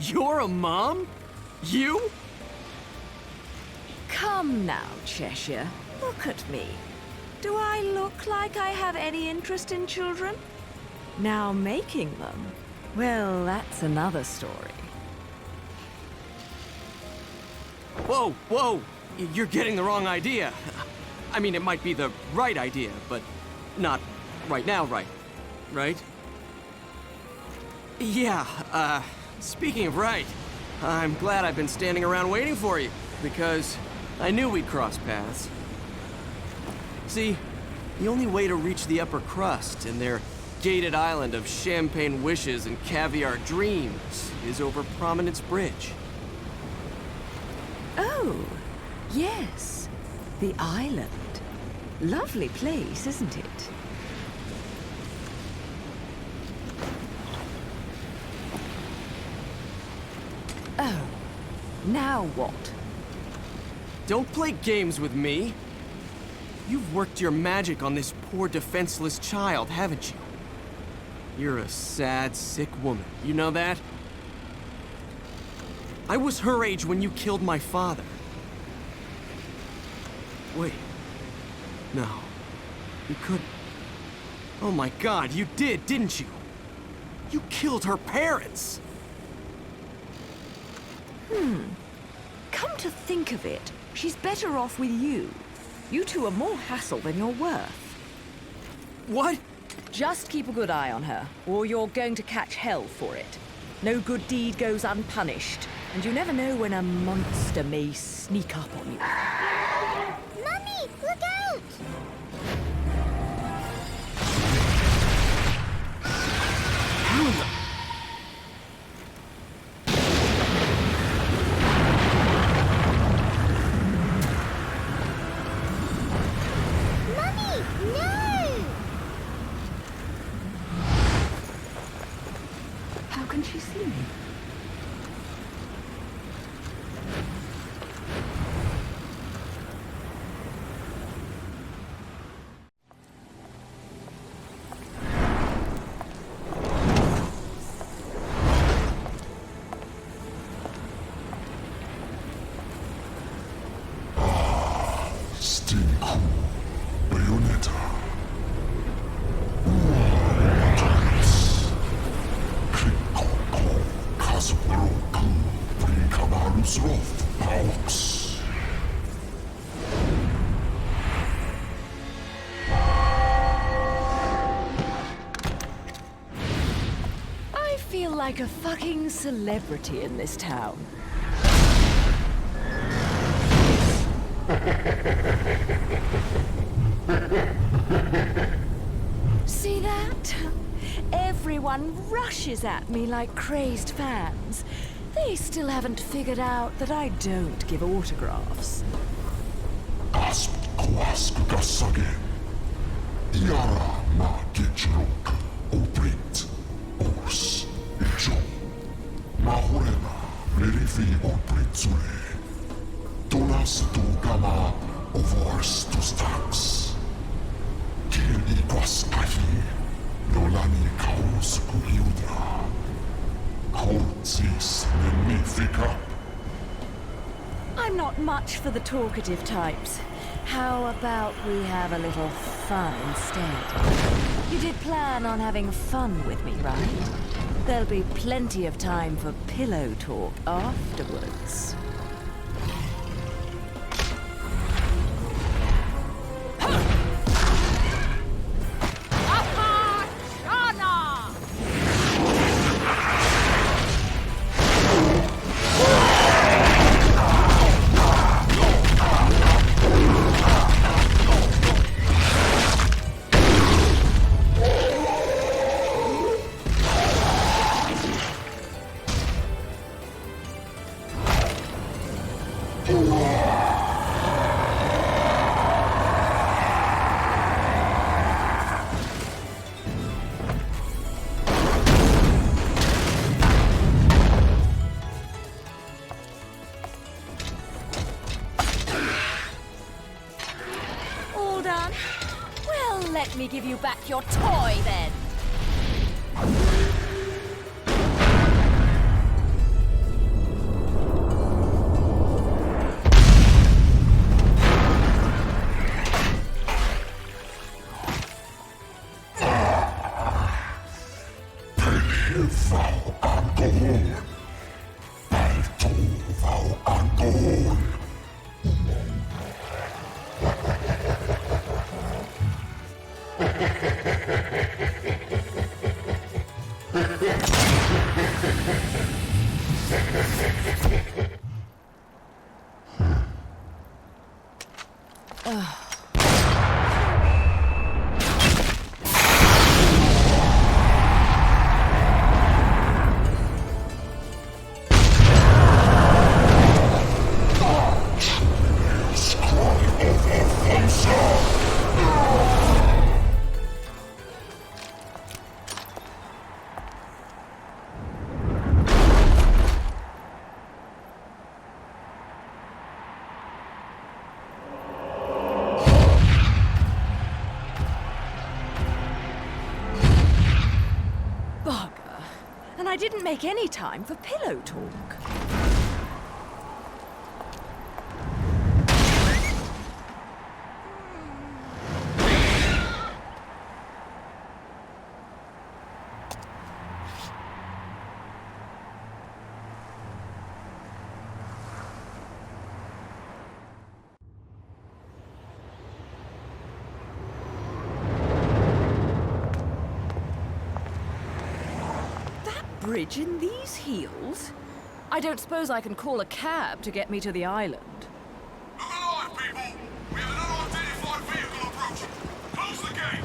You're a mom? You? Come now, Cheshire. Look at me. Do I look like I have any interest in children? Now making them, well, that's another story. Whoa, whoa! You're getting the wrong idea. I mean, it might be the right idea, but not right now, right? Yeah, speaking of right, I'm glad I've been standing around waiting for you, because I knew we'd cross paths. See, the only way to reach the upper crust and their gated island of champagne wishes and caviar dreams is over Prominence Bridge. Oh, yes, the island. Lovely place, isn't it? Oh, now what? Don't play games with me. You've worked your magic on this poor defenseless child, haven't you? You're a sad, sick woman. You know that? I was her age when you killed my father. Wait. No. You couldn't. Oh my God, you did, didn't you? You killed her parents! Come to think of it, she's better off with you. You two are more hassle than you're worth. What? Just keep a good eye on her, or you're going to catch hell for it. No good deed goes unpunished, and you never know when a monster may sneak up on you. Mummy, look out! Mummy, no! How can she see me? Still cool, Bayonetta. I feel like a fucking celebrity in this town. See that? Everyone rushes at me like crazed fans. They still haven't figured out that I don't give autographs. I'm not much for the talkative types. How about we have a little fun instead? You did plan on having fun with me, right? There'll be plenty of time for pillow talk afterwards. Let me give you back your toy, then. I didn't make any time for pillow talk. bridge in these heels? I don't suppose I can call a cab to get me to the island. Look alive, people! We have an unidentified vehicle approaching. Close the gate!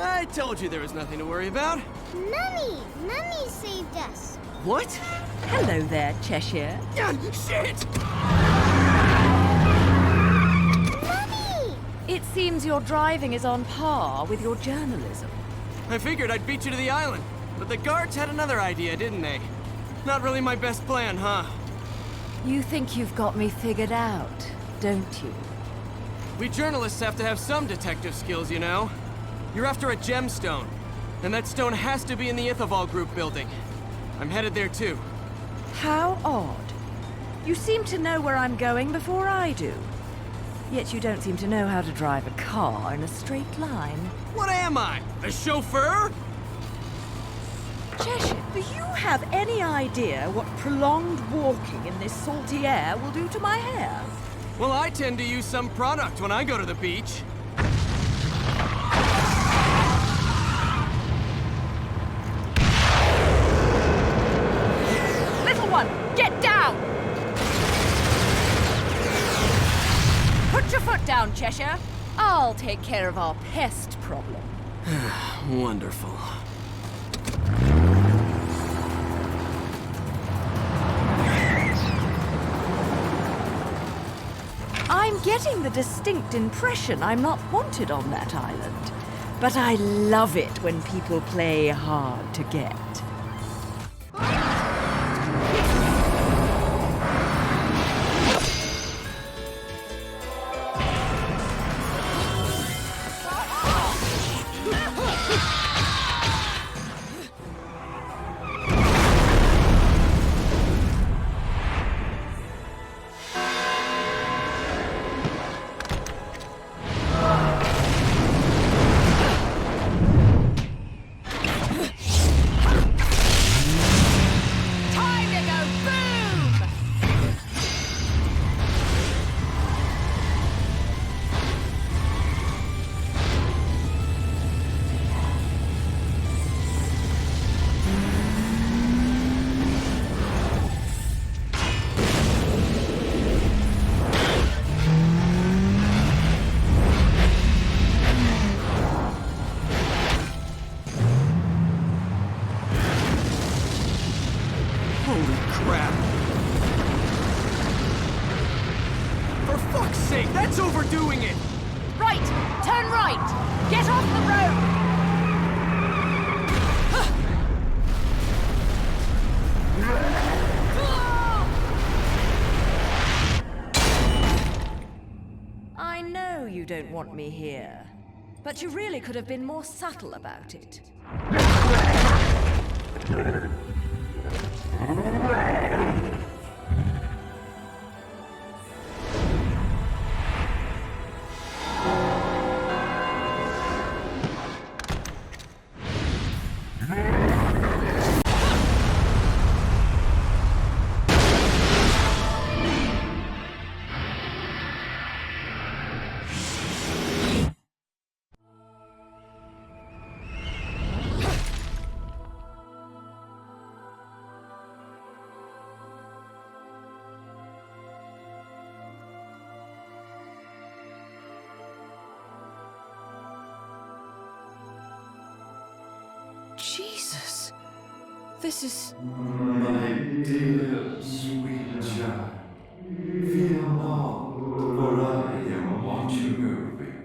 I told you there was nothing to worry about. Mummy! Mummy saved us. What? Hello there, Cheshire. Shit! Mummy! It seems your driving is on par with your journalism. I figured I'd beat you to the island, but the guards had another idea, didn't they? Not really my best plan, huh? You think you've got me figured out, don't you? We journalists have to have some detective skills, you know. You're after a gemstone, and that stone has to be in the Ithaval Group building. I'm headed there too. How odd. You seem to know where I'm going before I do. Yet you don't seem to know how to drive a car in a straight line. What am I? A chauffeur? Cheshire, do you have any idea what prolonged walking in this salty air will do to my hair? Well, I tend to use some product when I go to the beach. Little one, get down! Put your foot down, Cheshire. I'll take care of our pest problem. Wonderful. I'm getting the distinct impression I'm not wanted on that island. But I love it when people play hard to get. Holy crap. For fuck's sake, that's overdoing it! Right! Turn right! Get off the road! I know you don't want me here, but you really could have been more subtle about it. Jesus. This is... My dear, sweet child, fear not, for I am watching over you.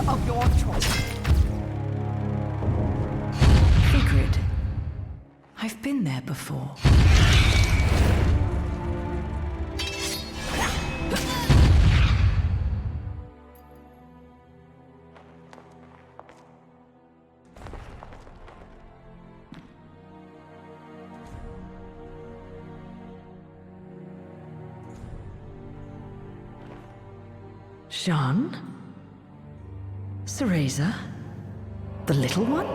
Of your choice. Sigrid, I've been there before. Jean? Cereza? The little one?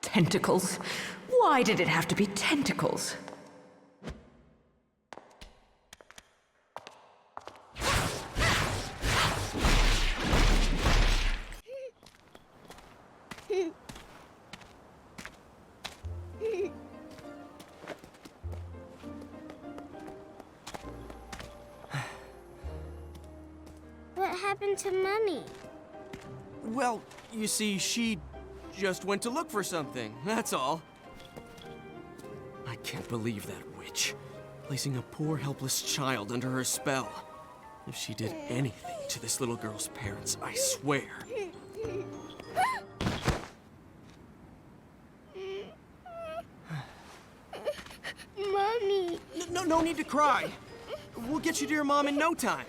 Tentacles? Why did it have to be tentacles? What happened to Mummy? Well, you see, she just went to look for something, that's all. I can't believe that witch, placing a poor helpless child under her spell. If she did anything to this little girl's parents, I swear. Mommy! No need to cry. We'll get you to your mom in no time.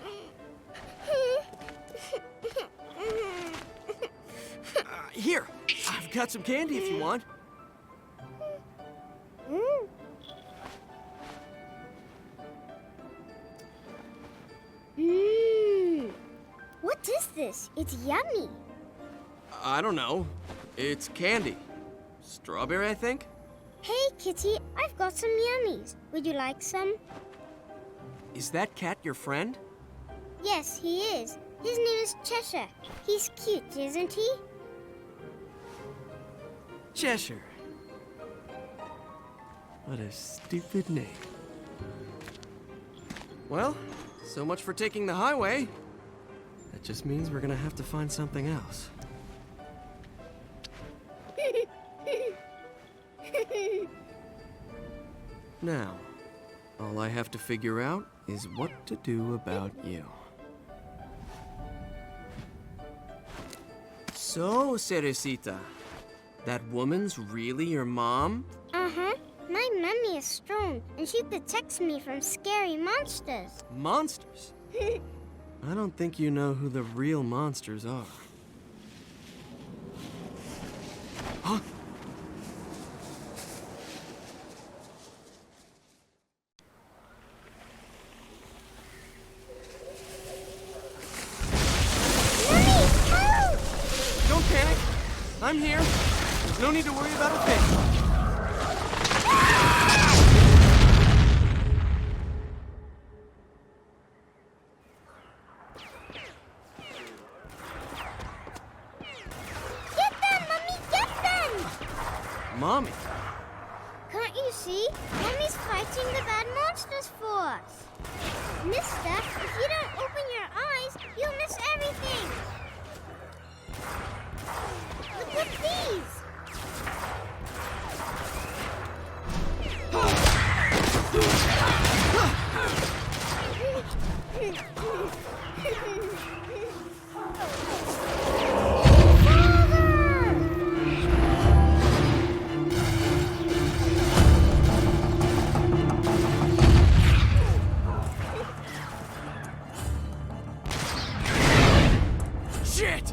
Here, I've got some candy if you want. What is this? It's yummy. I don't know. It's candy. Strawberry, I think? Hey, Kitty, I've got some yummies. Would you like some? Is that cat your friend? Yes, he is. His name is Cheshire. He's cute, isn't he? Cheshire. What a stupid name. Well, so much for taking the highway. That just means we're gonna have to find something else. Now, all I have to figure out is what to do about you. So, Cerecita, that woman's really your mom? Uh-huh. My mummy is strong, and she protects me from scary monsters. Monsters? I don't think you know who the real monsters are. Huh? Don't panic. I'm here. There's no need to worry about a thing. Get them, Mummy, get them! Mommy? Can't you see? Mummy's fighting the bad monsters for us. Mister, if you don't open your eyes, you'll miss everything. Look at these! Shit!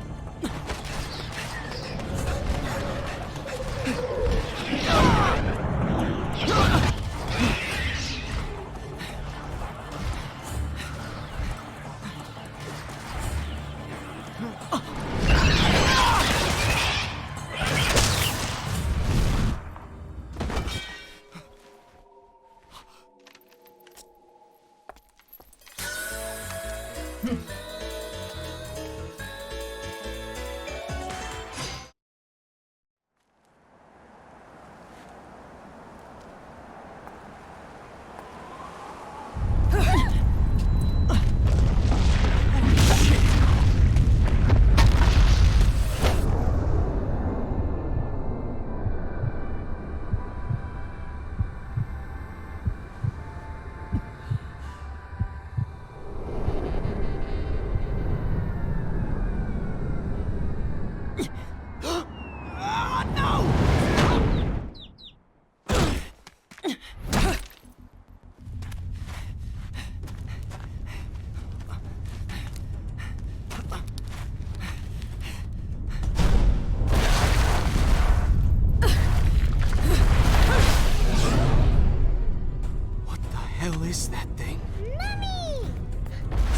Is that thing? Mummy!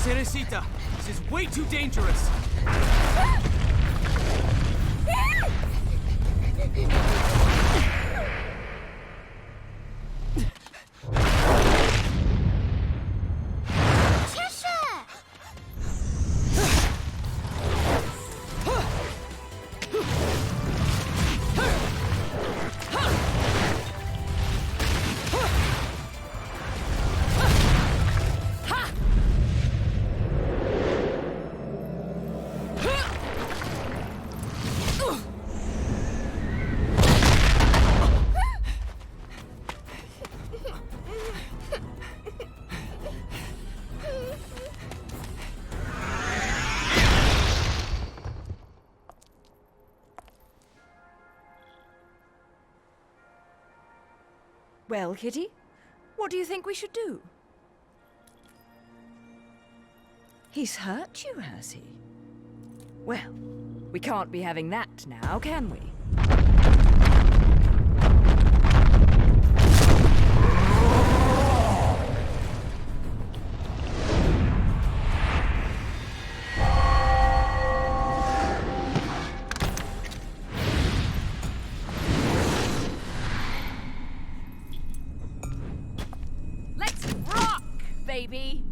Cerecita, this is way too dangerous. Well, Kitty, what do you think we should do? He's hurt you, has he? Well, we can't be having that now, can we? Let's rock, baby!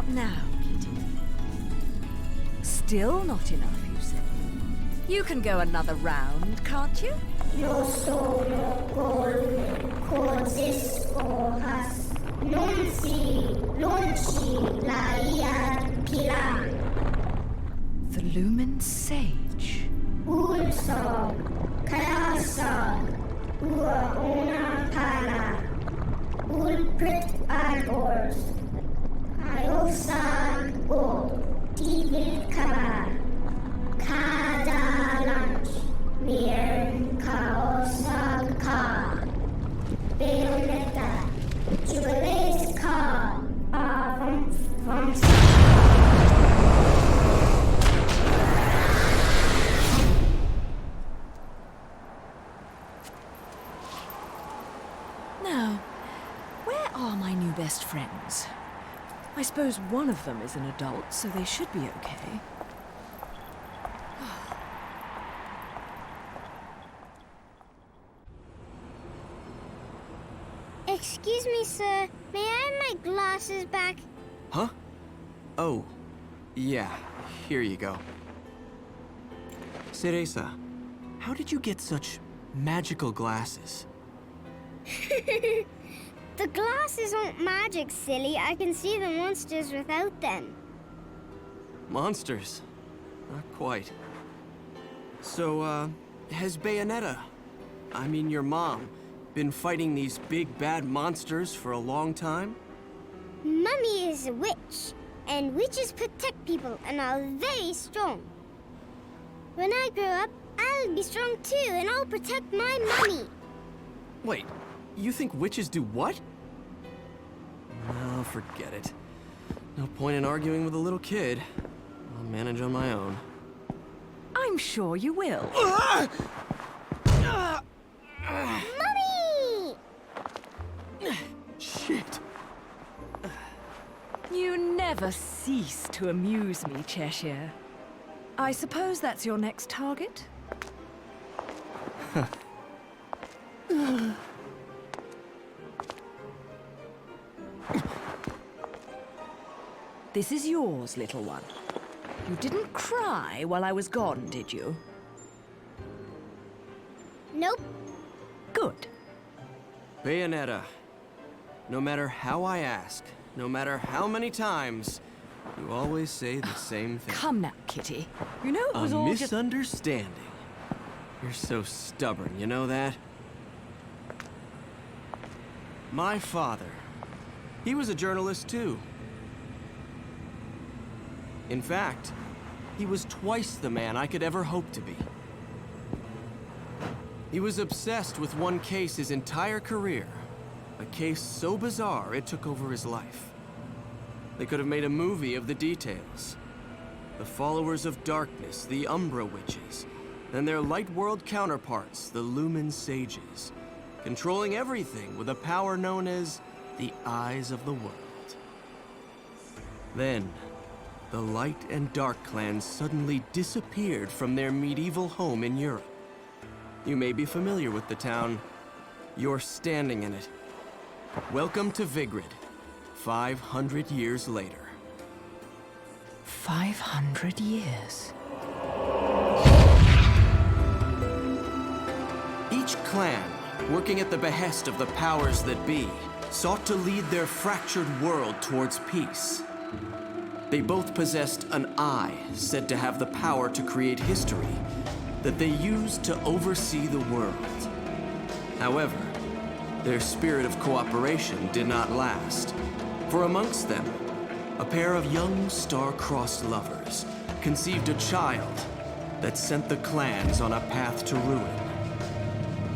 about now, Kitty? Still not enough, you say? You can go another round, can't you? Yo solo coexistas, non si la pila. The Lumen Sage. Ulso, casa, una pala. Ulprit arbors. Ayosan o tivit kaba. Kada lunch. Mir kaosan ka. Bayonetta. Jubilees ka. From Now, where are my new best friends? I suppose one of them is an adult, so they should be okay. Excuse me, sir. May I have my glasses back? Huh? Oh, yeah. Here you go. Cereza, how did you get such magical glasses? The glasses aren't magic, silly. I can see the monsters without them. Monsters? Not quite. So, has Bayonetta, I mean your mom, been fighting these big bad monsters for a long time? Mummy is a witch, and witches protect people and are very strong. When I grow up, I'll be strong too, and I'll protect my mummy. Wait, you think witches do what? No, forget it. No point in arguing with a little kid. I'll manage on my own. I'm sure you will. Mummy! Shit. You never cease to amuse me, Cheshire. I suppose that's your next target? This is yours, little one. You didn't cry while I was gone, did you? Nope. Good. Bayonetta, no matter how I ask, no matter how many times, you always say the same thing. Come now, Kitty. You know it was all just... misunderstanding. You're so stubborn, you know that? My father, he was a journalist too. In fact, he was twice the man I could ever hope to be. He was obsessed with one case his entire career. A case so bizarre it took over his life. They could have made a movie of the details. The followers of darkness, the Umbra Witches, and their light world counterparts, the Lumen Sages, controlling everything with a power known as the Eyes of the World. Then, the Light and Dark clans suddenly disappeared from their medieval home in Europe. You may be familiar with the town. You're standing in it. Welcome to Vigrid, 500 years later. 500 years. Each clan, working at the behest of the powers that be, sought to lead their fractured world towards peace. They both possessed an eye said to have the power to create history that they used to oversee the world. However, their spirit of cooperation did not last, for amongst them, a pair of young star-crossed lovers conceived a child that sent the clans on a path to ruin.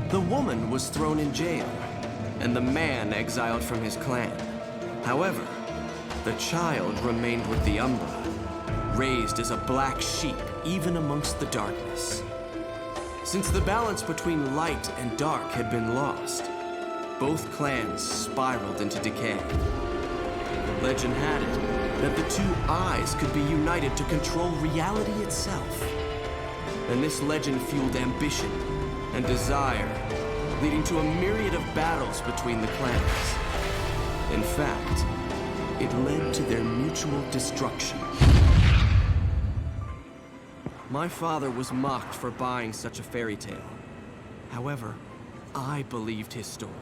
The woman was thrown in jail, and the man exiled from his clan. However, the child remained with the Umbra, raised as a black sheep even amongst the darkness. Since the balance between light and dark had been lost, both clans spiraled into decay. Legend had it that the two eyes could be united to control reality itself. And this legend fueled ambition and desire, leading to a myriad of battles between the clans. In fact, it led to their mutual destruction. My father was mocked for buying such a fairy tale. However, I believed his story,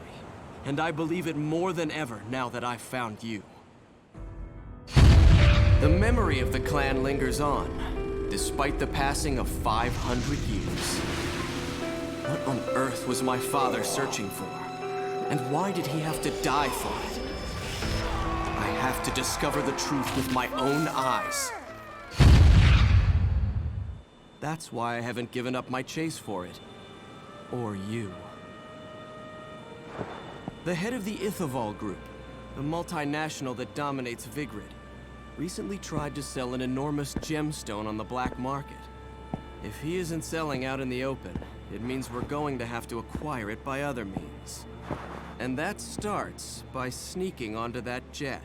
and I believe it more than ever now that I've found you. The memory of the clan lingers on, despite the passing of 500 years. What on earth was my father searching for? And why did he have to die for it? I have to discover the truth with my own eyes. That's why I haven't given up my chase for it. Or you. The head of the Ithoval Group, the multinational that dominates Vigrid, recently tried to sell an enormous gemstone on the black market. If he isn't selling out in the open, it means we're going to have to acquire it by other means. And that starts by sneaking onto that jet.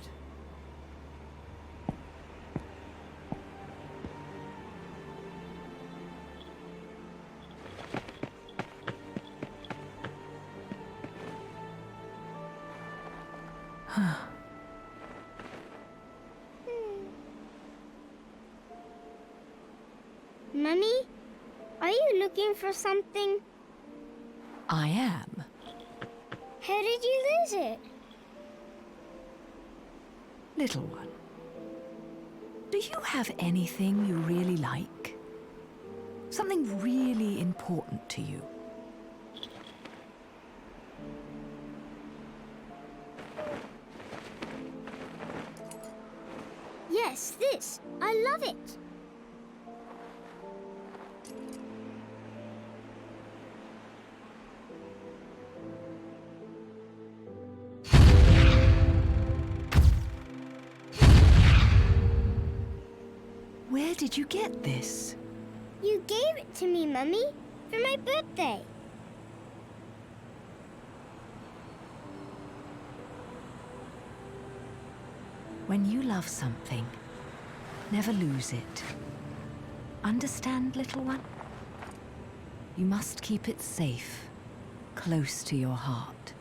Mummy, are you looking for something? I am. How did you lose it? Little one, do you have anything you really like? Something really important to you? Yes, this. I love it. Where did you get this? You gave it to me, Mummy, for my birthday. When you love something, never lose it. Understand, little one? You must keep it safe, close to your heart.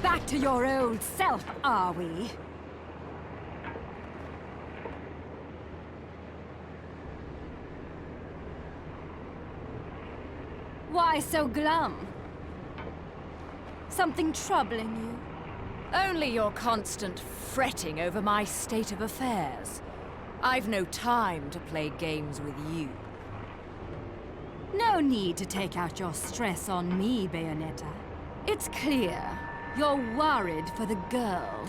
Back to your old self, are we? Why so glum? Something troubling you? Only your constant fretting over my state of affairs. I've no time to play games with you. No need to take out your stress on me, Bayonetta. It's clear you're worried for the girl.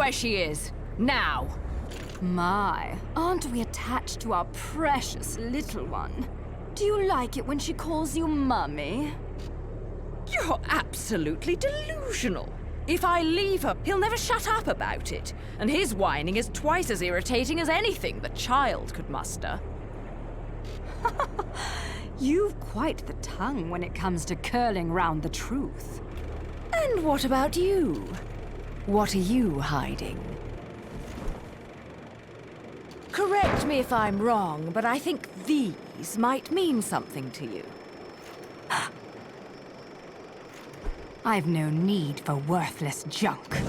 where she is. Now. My, aren't we attached to our precious little one? Do you like it when she calls you Mummy? You're absolutely delusional. If I leave her, he'll never shut up about it. And his whining is twice as irritating as anything the child could muster. You've quite the tongue when it comes to curling round the truth. And what about you? What are you hiding? Correct me if I'm wrong, but I think these might mean something to you. I've no need for worthless junk.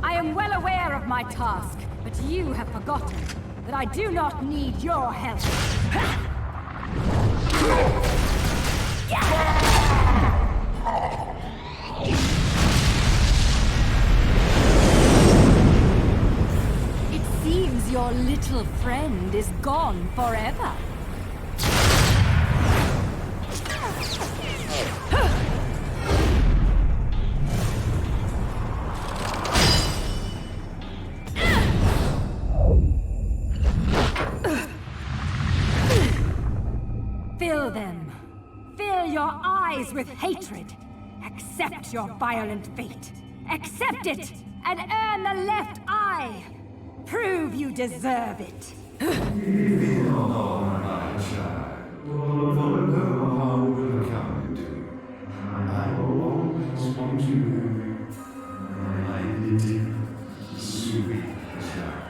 I am well aware of my task, but you have forgotten that I do not need your help. It seems your little friend is gone forever. Fill them. Fill your eyes with hatred. Accept your violent fate. Accept it, and earn the left eye. Prove you deserve it. Feel on, my child, for no harm will come to you. I will always want you, my little sweet child.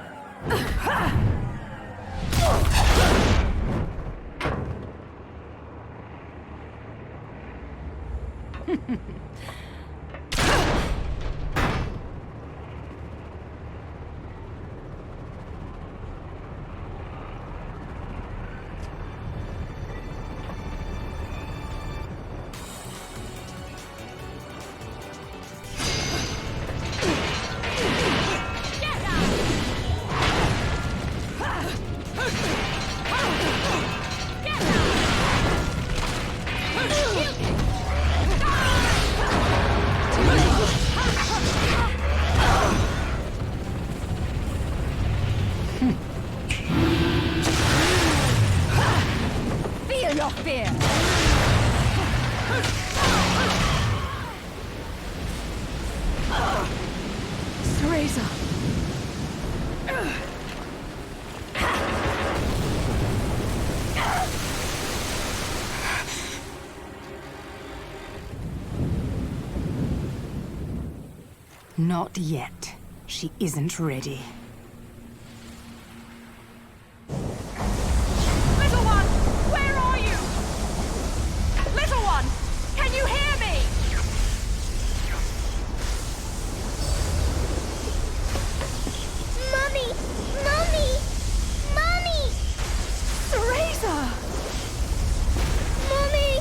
Feel your fear. Teresa. Not yet. She isn't ready. Little one, where are you? Little one, can you hear me? Mommy! Mommy! Mommy! Teresa! Mommy!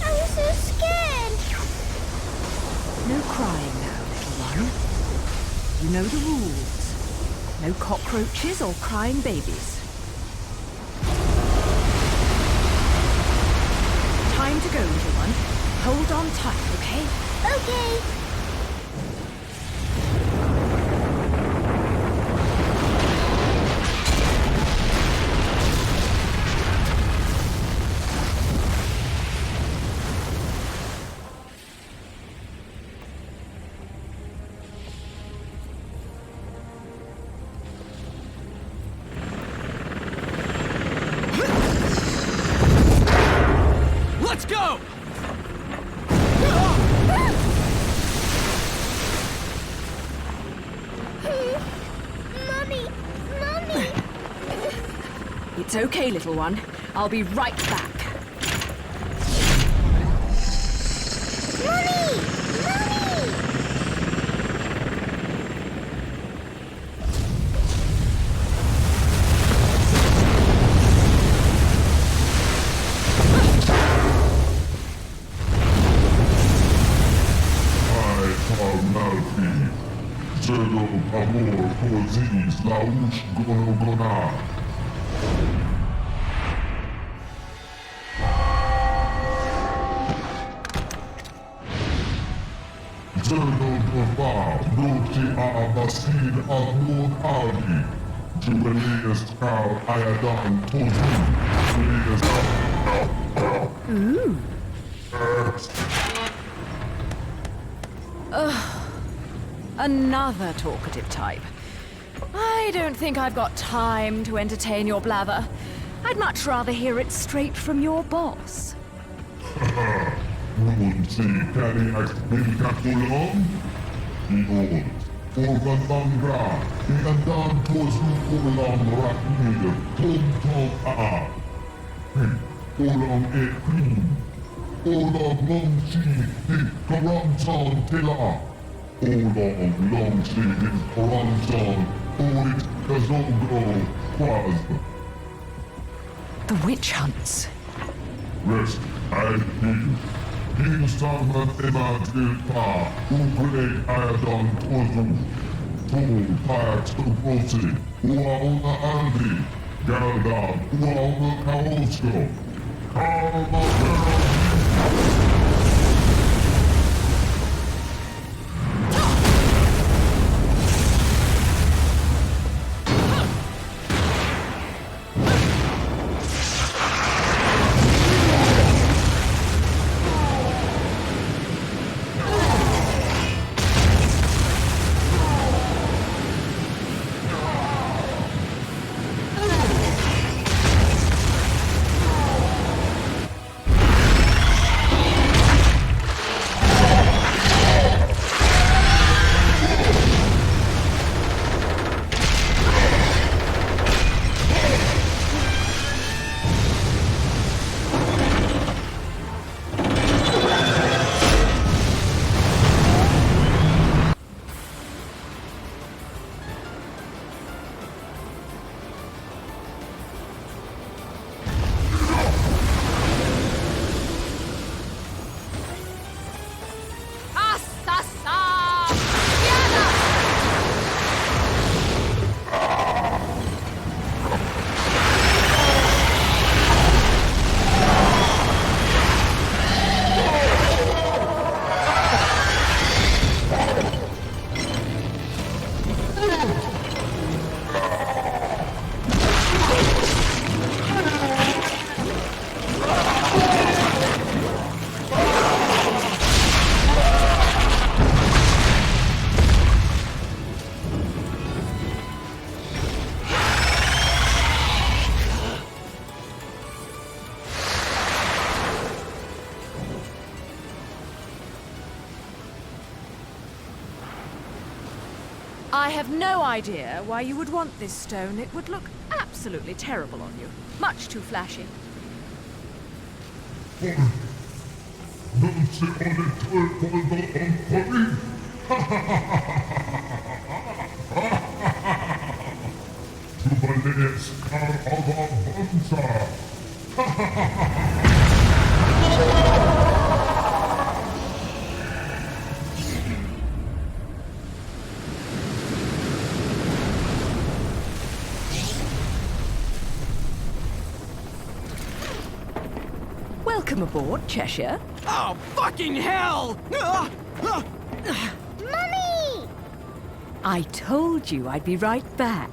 I was so scared. No crying now, little one. You know the rules. No cockroaches or crying babies. Time to go, little one. Hold on tight, okay? Okay. Let's go! Mommy! Mommy! It's okay, little one. I'll be right back. Mommy! Mommy! Aziz Laush Gonogona. Zerno Dorba, Noti Abasin Admon Ali. Jubileus Kal Ayadan Tozu. Ooh. Another talkative type. I don't think I've got time to entertain your blather. I'd much rather hear it straight from your boss. Nunzi Kari Explicaculum? Iod, Organ Bangra, Iandan Tozu Ulam Raknid, Tom A. Olam E Queen, Olam Longchi, Di Karantan Tila. Olam Longchi, Di Karantan, Orit Kazongo, Quaz. The witch hunts. Rest, I need. Installment Evantil Pa, Ugreg Ayadon Tozu, Tol Pax Uprosi, Uaona Aldi, Galdan, Uaona Kaosko, Karma I have no idea why you would want this stone. It would look absolutely terrible on you. Much too flashy. Welcome aboard, Cheshire. Oh, fucking hell! Mummy! I told you I'd be right back.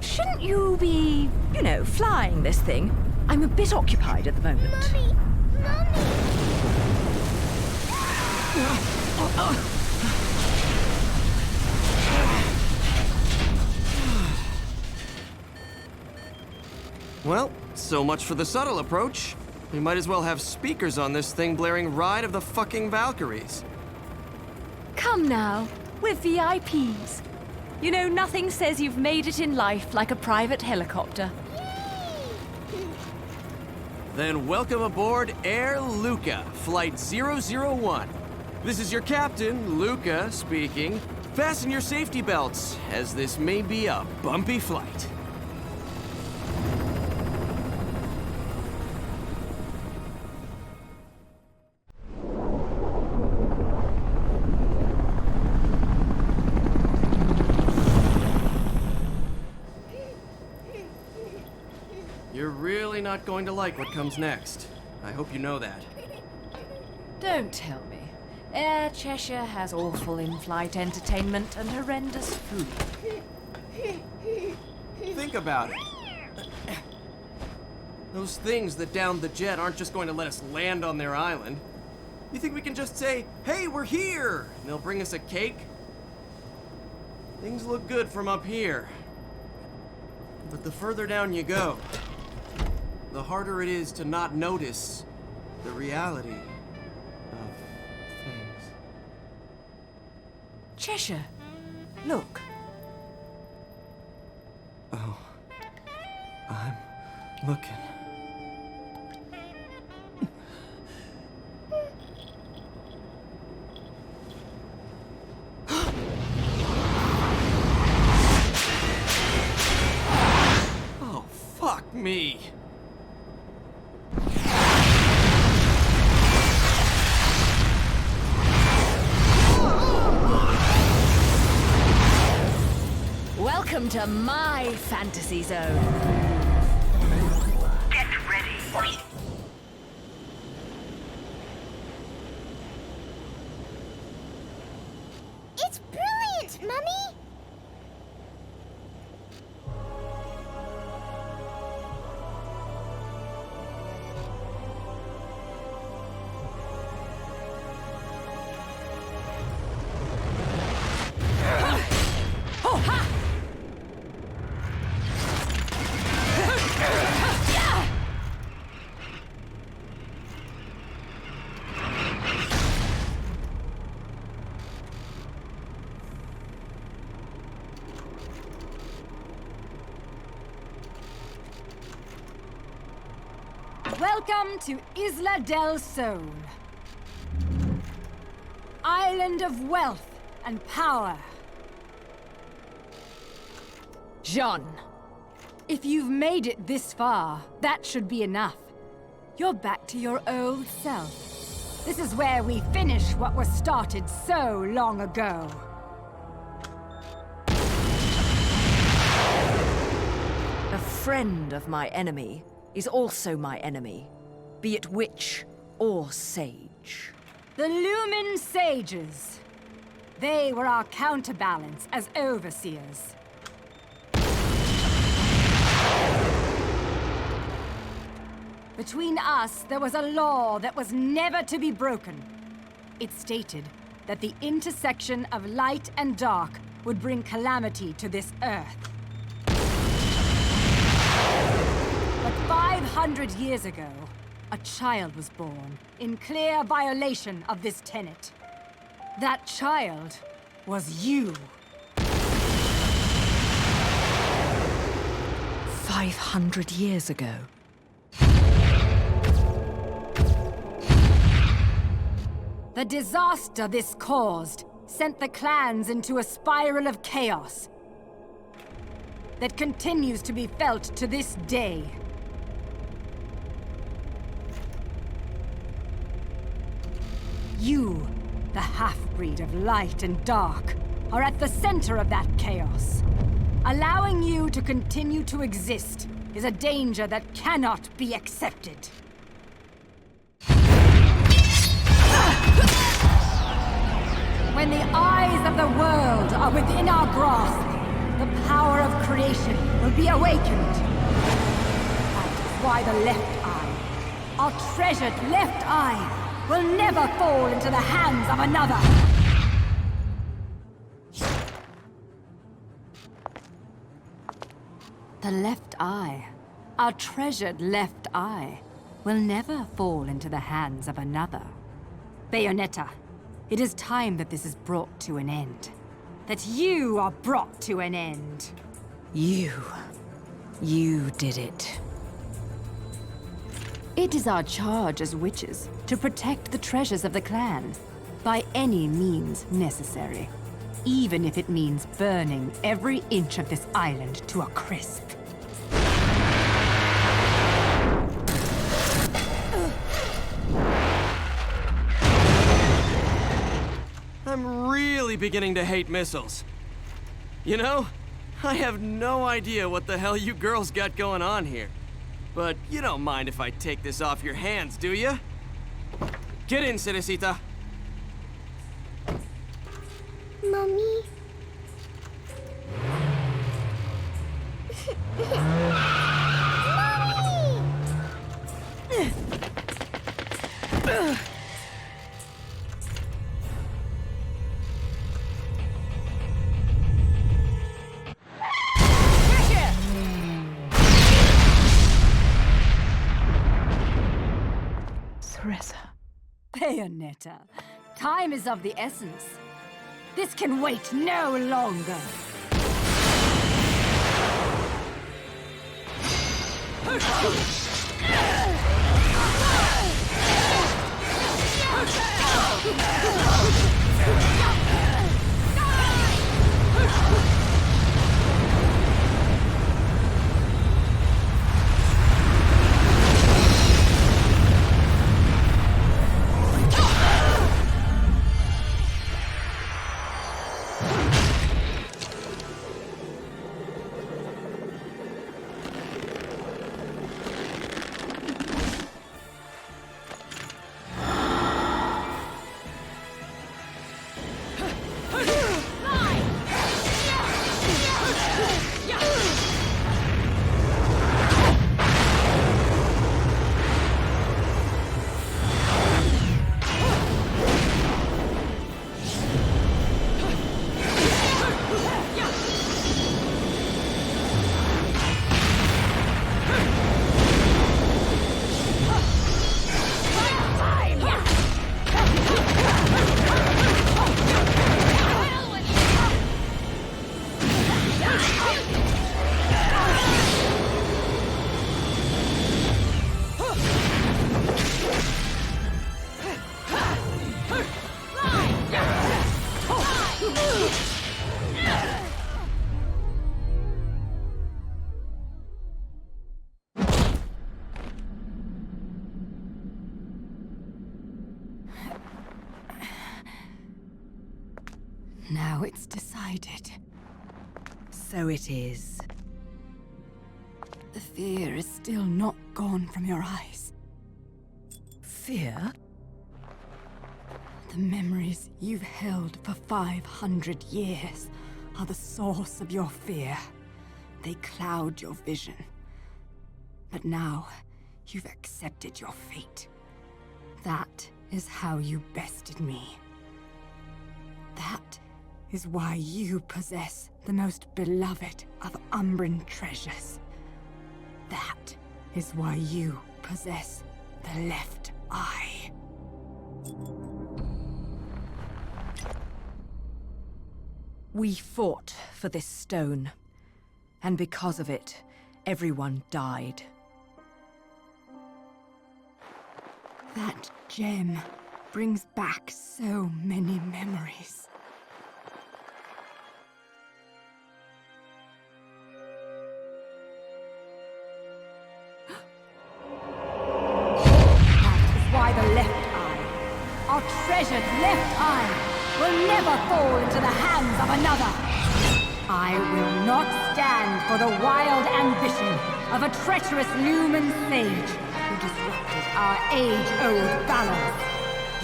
Shouldn't you be, you know, flying this thing? I'm a bit occupied at the moment. Mummy! Well, so much for the subtle approach. We might as well have speakers on this thing blaring Ride of the fucking Valkyries. Come now, we're VIPs. You know, nothing says you've made it in life like a private helicopter. Then welcome aboard Air Luca, Flight 001. This is your captain, Luca, speaking. Fasten your safety belts, as this may be a bumpy flight. You're really not going to like what comes next. I hope you know that. Don't tell me. Air Cheshire has awful in-flight entertainment and horrendous food. Think about it. Those things that downed the jet aren't just going to let us land on their island. You think we can just say, "Hey, we're here," and they'll bring us a cake? Things look good from up here. But the further down you go, the harder it is to not notice the reality of things. Cheshire, look. Oh, I'm looking. Oh, fuck me. Welcome to my fantasy zone. Get ready. It's brilliant, Mummy! Oh, ha! Welcome to Isla del Sol. Island of wealth and power. Jean. If you've made it this far, that should be enough. You're back to your old self. This is where we finish what was started so long ago. A friend of my enemy is also my enemy, be it witch or sage. The Lumen Sages. They were our counterbalance as overseers. Between us, there was a law that was never to be broken. It stated that the intersection of light and dark would bring calamity to this earth. But 500 years ago, a child was born in clear violation of this tenet. That child was you. 500 years ago. The disaster this caused sent the clans into a spiral of chaos that continues to be felt to this day. You, the half-breed of light and dark, are at the center of that chaos. Allowing you to continue to exist is a danger that cannot be accepted. When the eyes of the world are within our grasp, the power of creation will be awakened. That is why the left eye, our treasured left eye, will never fall into the hands of another. The left eye, our treasured left eye, will never fall into the hands of another. Bayonetta, it is time that this is brought to an end. That you are brought to an end. You did it. It is our charge as witches to protect the treasures of the clan, by any means necessary. Even if it means burning every inch of this island to a crisp. I'm really beginning to hate missiles. You know, I have no idea what the hell you girls got going on here. But you don't mind if I take this off your hands, do you? Get in, Cerecita. Mommy? Bayonetta, time is of the essence. This can wait no longer. Now it's decided. So it is. The fear is still not gone from your eyes. Fear? The memories you've held for 500 years are the source of your fear. They cloud your vision. But now, you've accepted your fate. That is how you bested me. That is why you possess the most beloved of Umbran treasures. That is why you possess the left eye. We fought for this stone, and because of it, everyone died. That gem brings back so many memories. That is why the left eye, our treasured left eye, will never fall into the hands of another. I will not stand for the wild ambition of a treacherous Lumen sage who disrupted our age-old balance.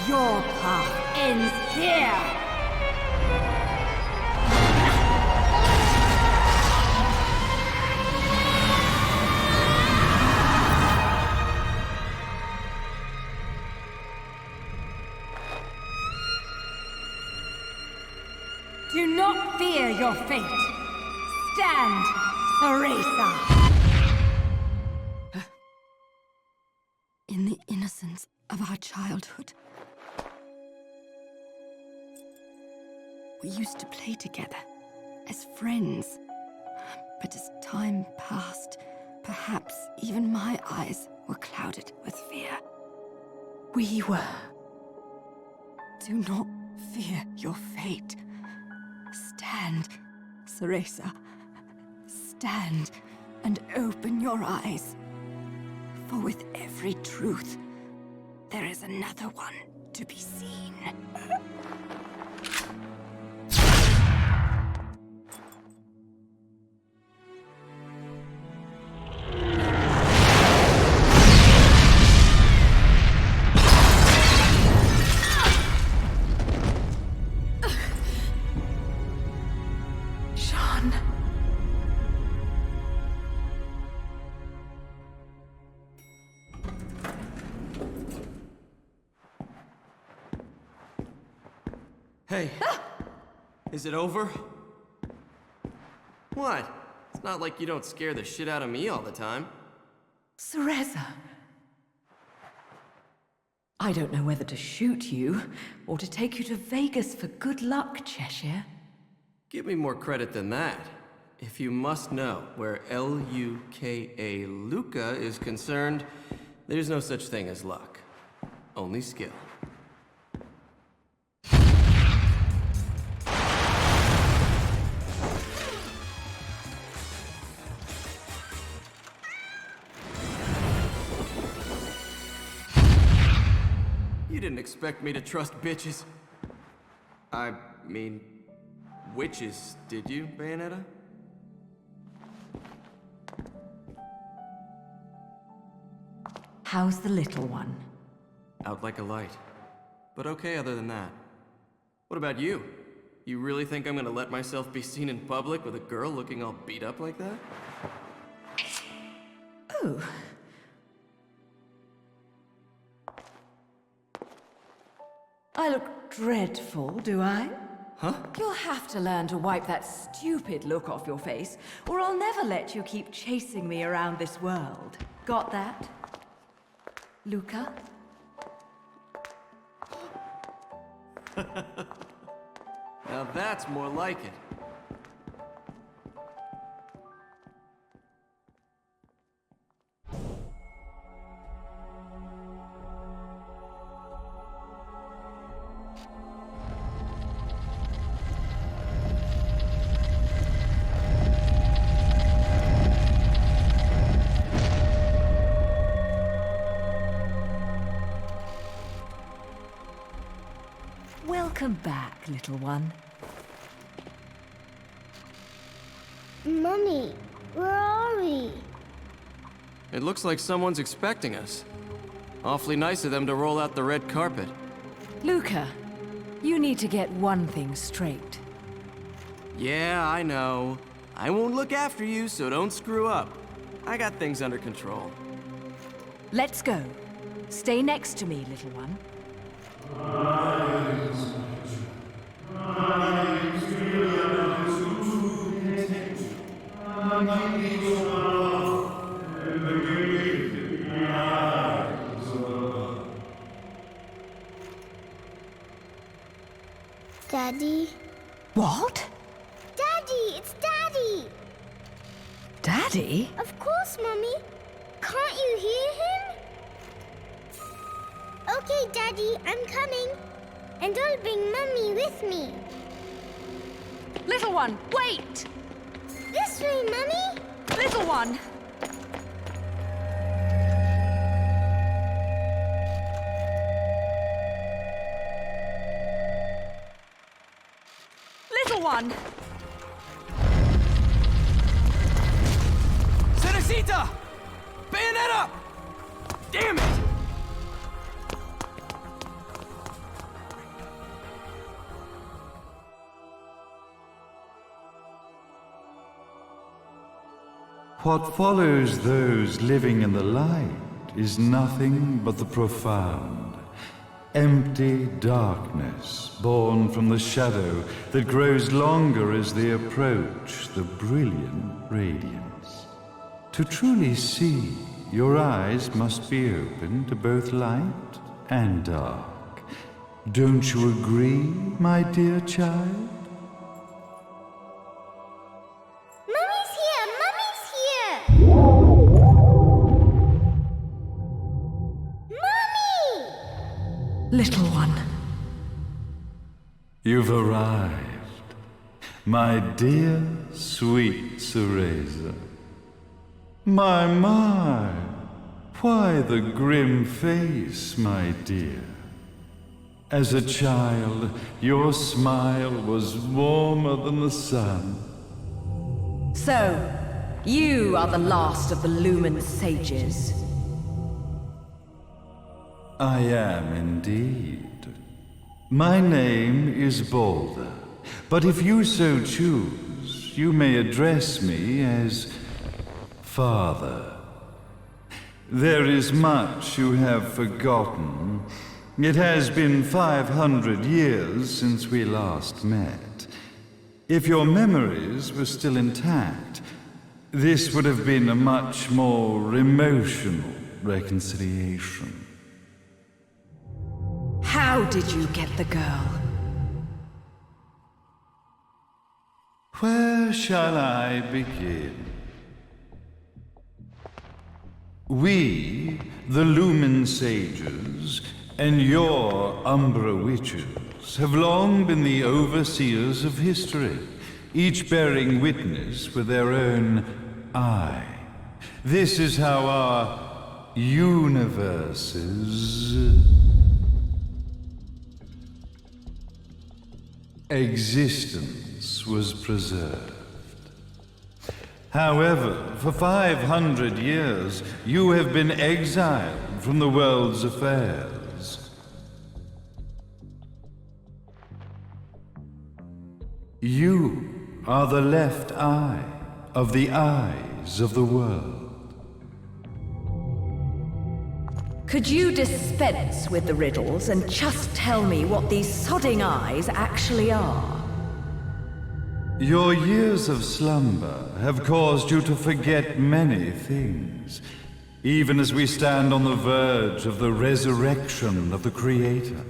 Your path ends here! Do not fear your fate. Stand, Cereza! In the innocence of our childhood, we used to play together as friends. But as time passed, perhaps even my eyes were clouded with fear. We were. Do not fear your fate. Stand, Cereza. Stand and open your eyes. For with every truth, there is another one to be seen. one. Hey, is it over? What? It's not like you don't scare the shit out of me all the time. Cereza. I don't know whether to shoot you or to take you to Vegas for good luck, Cheshire. Give me more credit than that. If you must know, where L-U-K-A Luca is concerned, there's no such thing as luck. Only skill. You didn't expect me to trust bitches. I mean, witches, did you, Bayonetta? How's the little one? Out like a light. But okay other than that. What about you? You really think I'm gonna let myself be seen in public with a girl looking all beat up like that? Oh. I look dreadful, do I? Huh? You'll have to learn to wipe that stupid look off your face, or I'll never let you keep chasing me around this world. Got that? Luca? Now that's more like it. Welcome back, little one. Mummy, where are we? It looks like someone's expecting us. Awfully nice of them to roll out the red carpet. Luca, you need to get one thing straight. Yeah, I know. I won't look after you, so don't screw up. I got things under control. Let's go. Stay next to me, little one. Daddy? What? Daddy, it's Daddy! Daddy? Of course, Mummy. Can't you hear him? Okay, Daddy, I'm coming. And I'll bring Mummy with me. Little one, wait! This way, Mummy! Little one! Little one! Cerecita! Bayonetta! Damn it! What follows those living in the light is nothing but the profound, empty darkness born from the shadow that grows longer as they approach the brilliant radiance. To truly see, your eyes must be open to both light and dark. Don't you agree, my dear child? Little one. You've arrived, my dear, sweet Cereza. My, why the grim face, my dear? As a child, your smile was warmer than the sun. So, you are the last of the Lumen sages. I am indeed. My name is Balder, but if you so choose, you may address me as Father. There is much you have forgotten. It has been 500 years since we last met. If your memories were still intact, this would have been a much more emotional reconciliation. How did you get the girl? Where shall I begin? We, the Lumen Sages, and your Umbra Witches, have long been the overseers of history, each bearing witness with their own eye. This is how our universe's existence was preserved. However, for 500 years, you have been exiled from the world's affairs. You are the left eye of the eyes of the world. Could you dispense with the riddles and just tell me what these sodding eyes actually are? Your years of slumber have caused you to forget many things, even as we stand on the verge of the resurrection of the Creator.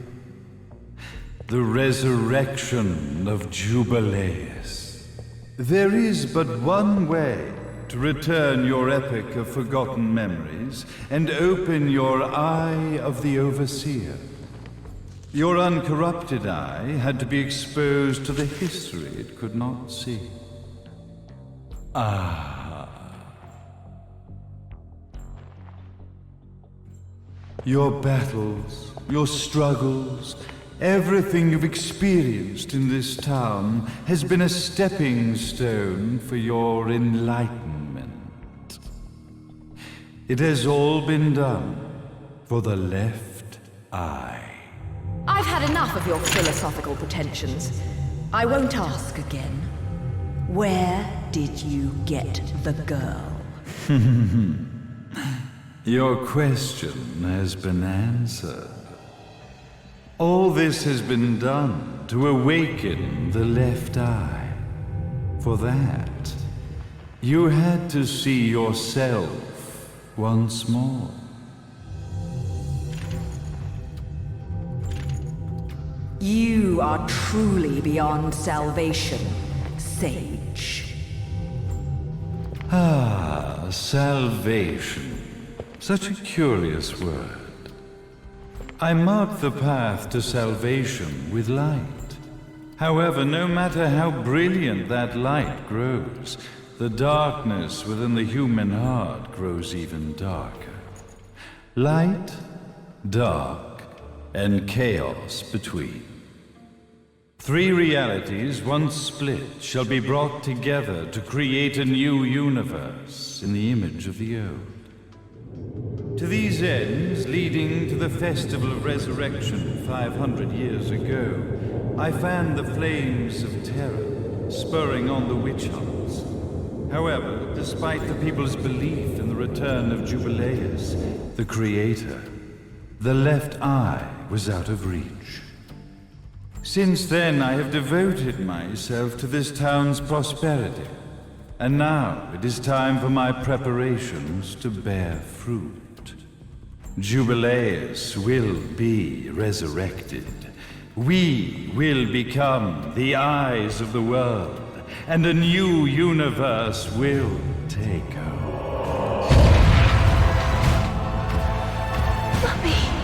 The resurrection of Jubileus. There is but one way to return your epic of forgotten memories and open your eye of the Overseer. Your uncorrupted eye had to be exposed to the history it could not see. Ah. Your battles, your struggles, everything you've experienced in this town has been a stepping stone for your enlightenment. It has all been done for the left eye. I've had enough of your philosophical pretensions. I won't ask again. Where did you get the girl? Your question has been answered. All this has been done to awaken the left eye. For that, you had to see yourself once more. You are truly beyond salvation, sage. Ah, salvation. Such a curious word. I mark the path to salvation with light. However, no matter how brilliant that light grows, the darkness within the human heart grows even darker. Light, dark, and chaos between. Three realities, once split, shall be brought together to create a new universe in the image of the old. To these ends, leading to the Festival of Resurrection 500 years ago, I fanned the flames of terror, spurring on the witch hunts. However, despite the people's belief in the return of Jubileus, the Creator, the left eye was out of reach. Since then, I have devoted myself to this town's prosperity, and now it is time for my preparations to bear fruit. Jubileus will be resurrected. We will become the eyes of the world, and a new universe will take over. Mummy!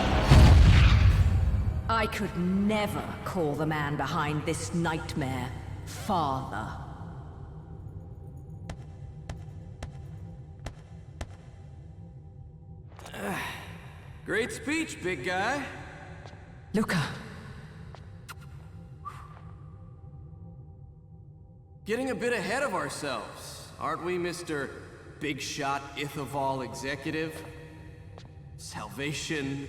I could never call the man behind this nightmare father. Great speech, big guy. Luca. Getting a bit ahead of ourselves, aren't we, Mr. Big Shot Ithaval Executive? Salvation,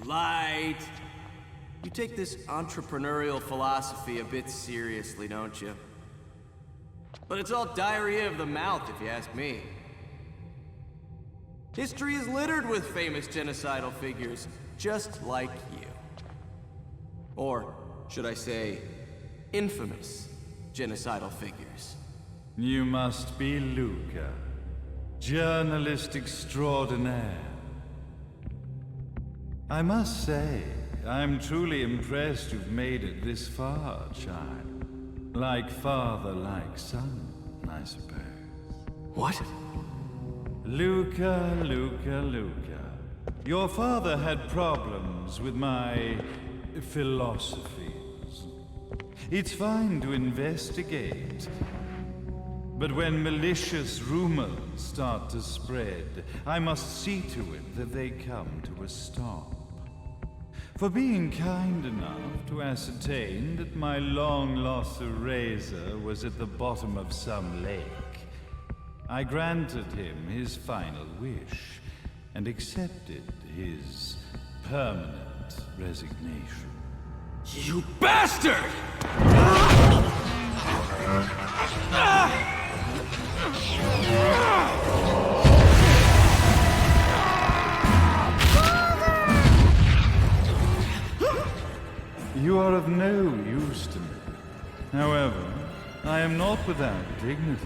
light. You take this entrepreneurial philosophy a bit seriously, don't you? But it's all diarrhea of the mouth, if you ask me. History is littered with famous genocidal figures, just like you. Or, should I say, infamous genocidal figures. You must be Luca, journalist extraordinaire. I must say, I'm truly impressed you've made it this far, child. Like father, like son, I suppose. What? Luca, Luca, Luca. Your father had problems with my philosophies. It's fine to investigate, but when malicious rumors start to spread, I must see to it that they come to a stop. For being kind enough to ascertain that my long-lost eraser was at the bottom of some lake, I granted him his final wish and accepted his permanent resignation. You bastard! You are of no use to me. However, I am not without dignity.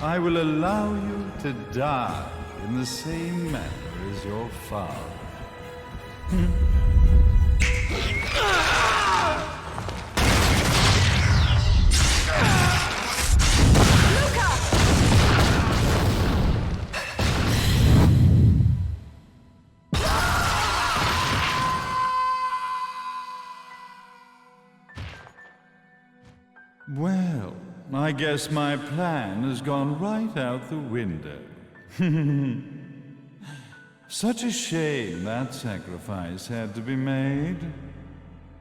I will allow you to die in the same manner as your father. Well, I guess my plan has gone right out the window. Such a shame that sacrifice had to be made.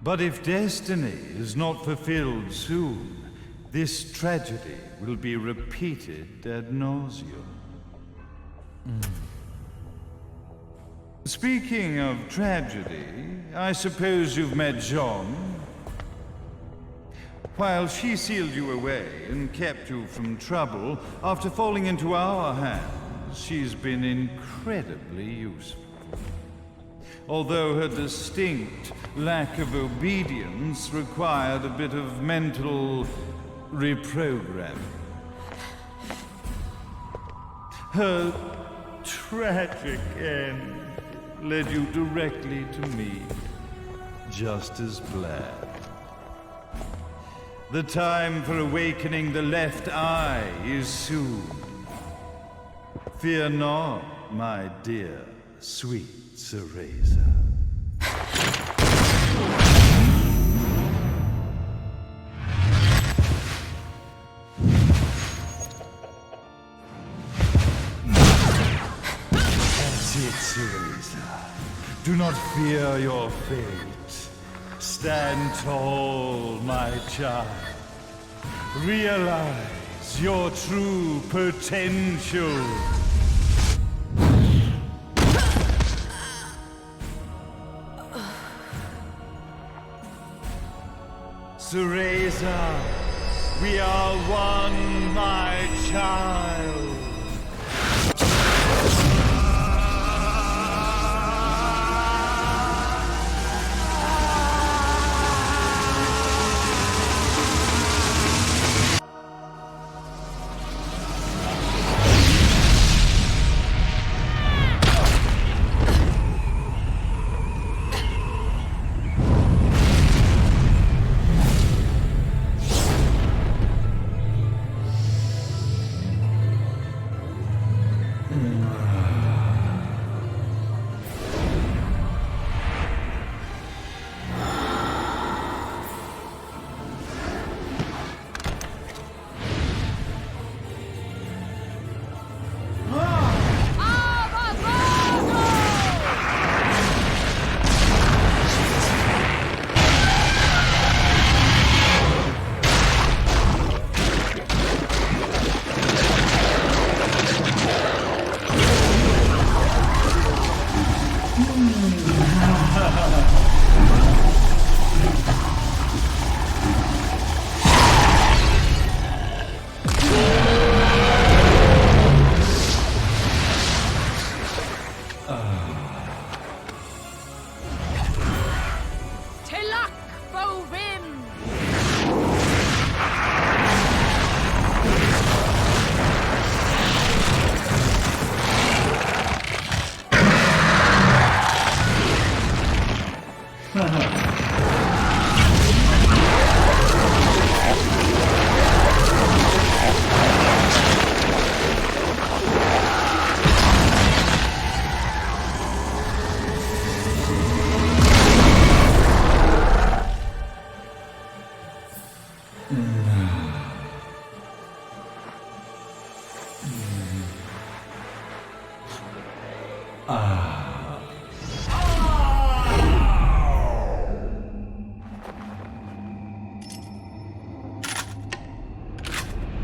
But if destiny is not fulfilled soon, this tragedy will be repeated ad nauseum. Speaking of tragedy, I suppose you've met Jean. While she sealed you away and kept you from trouble, after falling into our hands, she's been incredibly useful. Although her distinct lack of obedience required a bit of mental reprogramming. Her tragic end led you directly to me, just as planned. The time for awakening the left eye is soon. Fear not, my dear, sweet Cereza. That's it, Cereza. Do not fear your fate. Stand tall, my child. Realize your true potential. Cereza, we are one, my child.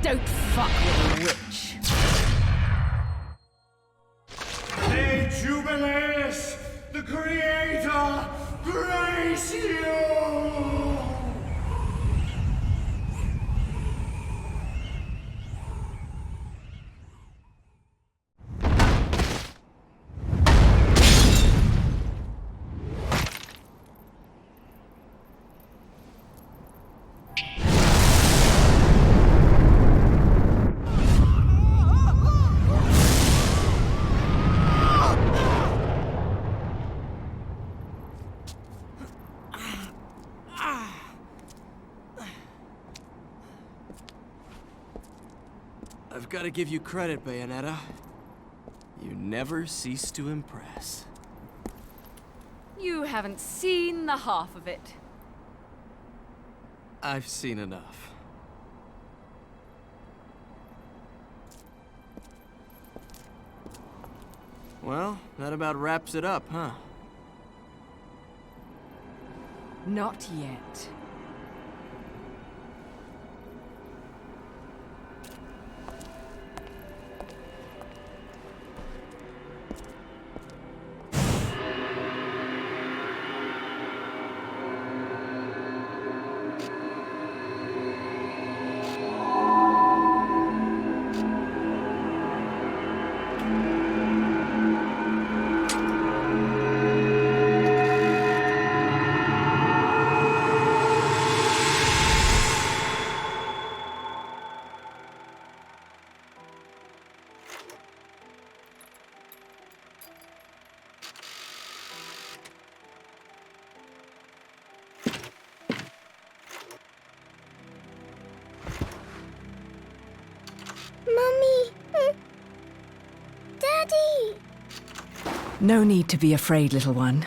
Don't fuck with a witch. May Jubileus, the Creator, grace you! I've got to give you credit, Bayonetta. You never cease to impress. You haven't seen the half of it. I've seen enough. Well, that about wraps it up, huh? Not yet. No need to be afraid, little one.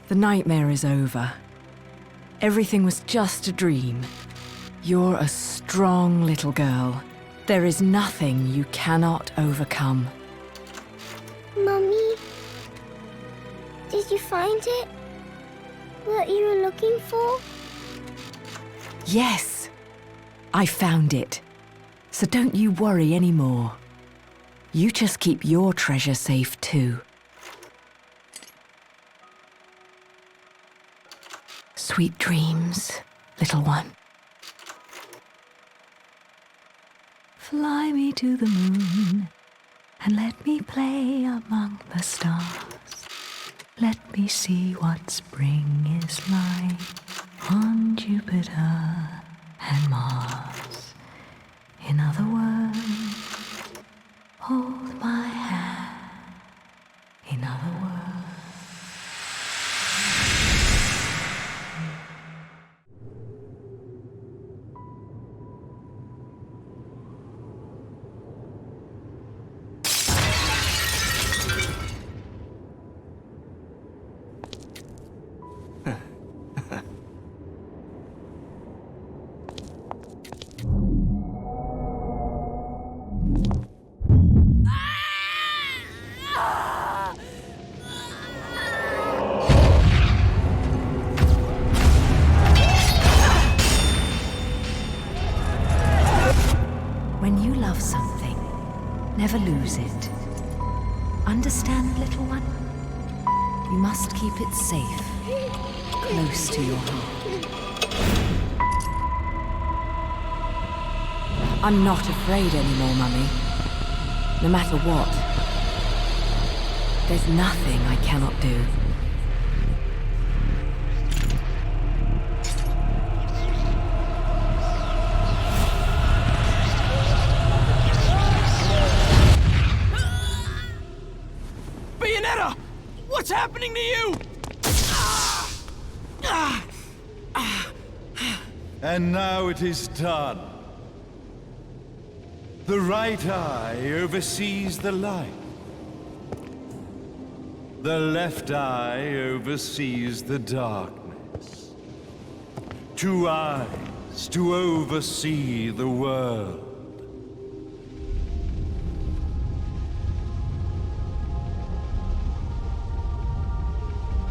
The nightmare is over. Everything was just a dream. You're a strong little girl. There is nothing you cannot overcome. Mummy, did you find it? What you were looking for? Yes, I found it. So don't you worry anymore. You just keep your treasure safe too. Sweet dreams, little one. Fly me to the moon and let me play among the stars. Let me see what spring is like on Jupiter and Mars. In other words, hold my hand. In other words. When you love something, never lose it. Understand, little one? You must keep it safe, close to your heart. I'm not afraid anymore, Mummy. No matter what. There's nothing I cannot do. Bayonetta! What's happening to you? And now it is done. The right eye oversees the light. The left eye oversees the darkness. 2 eyes to oversee the world.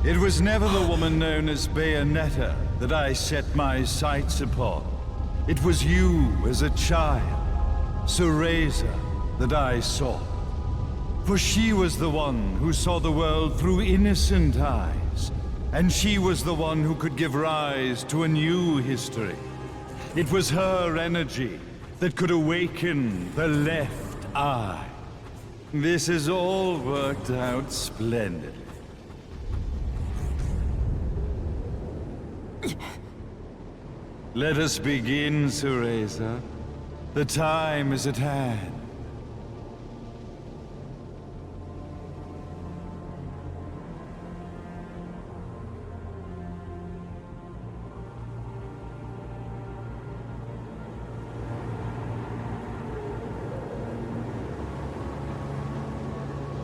It was never the woman known as Bayonetta that I set my sights upon. It was you as a child. Cereza, that I saw. For she was the one who saw the world through innocent eyes, and she was the one who could give rise to a new history. It was her energy that could awaken the left eye. This has all worked out splendidly. Let us begin, Cereza. The time is at hand.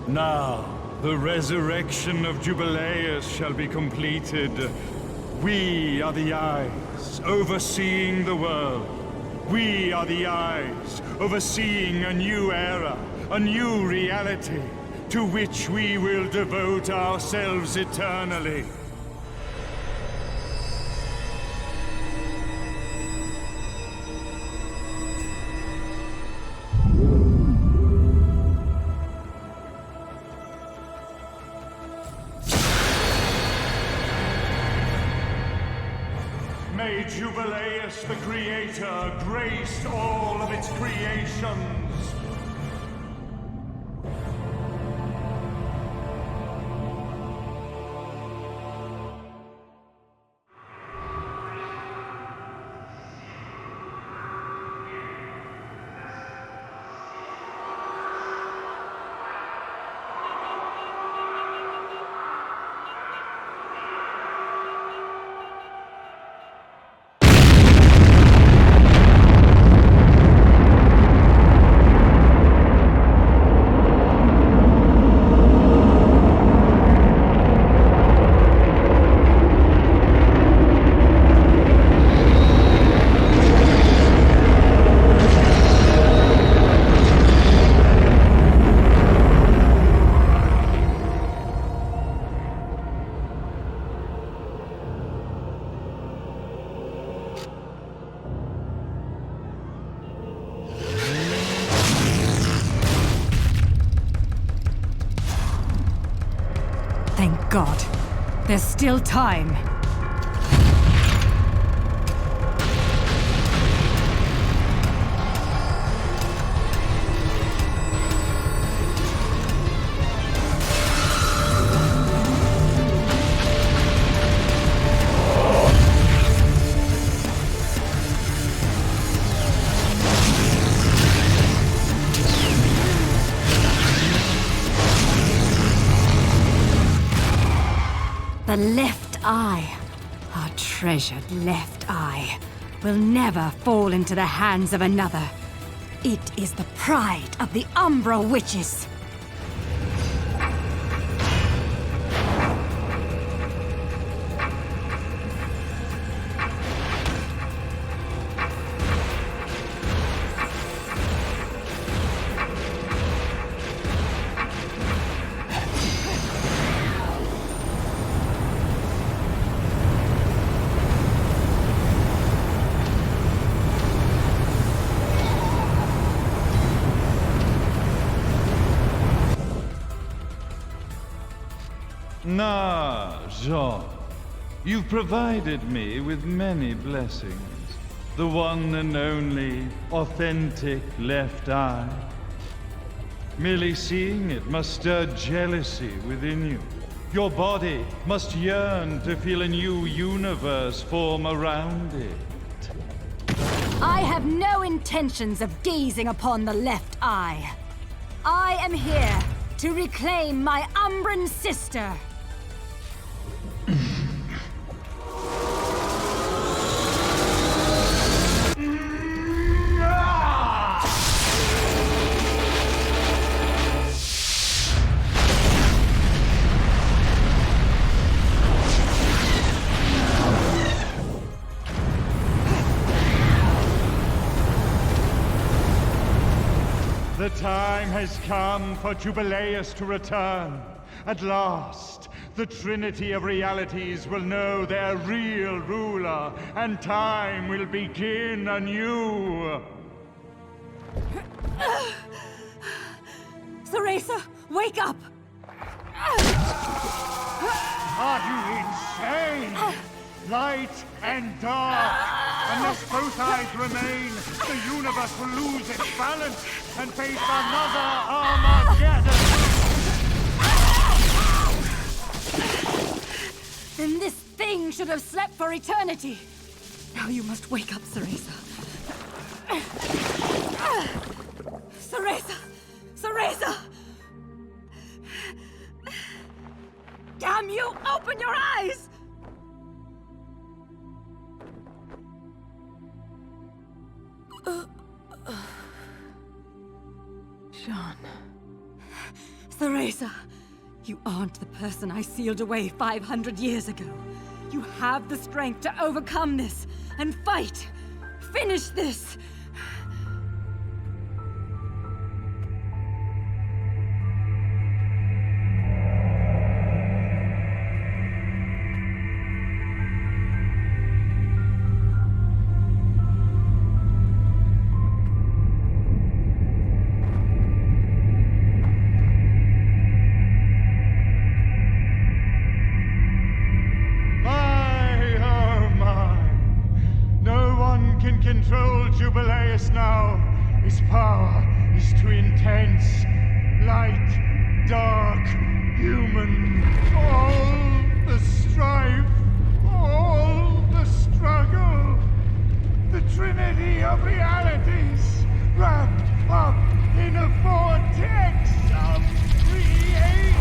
Now, the resurrection of Jubileus shall be completed. We are the eyes, overseeing the world. We are the eyes, overseeing a new era, a new reality, to which we will devote ourselves eternally. May Jubileus the Creator grace all of its creations. Thank God. There's still time. The left eye, our treasured left eye, will never fall into the hands of another. It is the pride of the Umbra Witches. Nah, Jean. You've provided me with many blessings. The one and only authentic left eye. Merely seeing it must stir jealousy within you. Your body must yearn to feel a new universe form around it. I have no intentions of gazing upon the left eye. I am here to reclaim my Umbran sister. The time has come for Jubileus to return. At last, the Trinity of Realities will know their real ruler, and time will begin anew. Cereza, wake up! Are you insane? Light and dark. Unless both eyes remain, the universe will lose its balance and face another Armageddon. Then this thing should have slept for eternity. Now you must wake up, Cereza. Cereza! Cereza! Damn you! Open your eyes! Jean. Cereza, you aren't the person I sealed away 500 years ago. You have the strength to overcome this and fight. Finish this! Control Jubileus now. His power is too intense. Light, dark, human. All the strife, all the struggle. The trinity of realities wrapped up in a vortex of creation.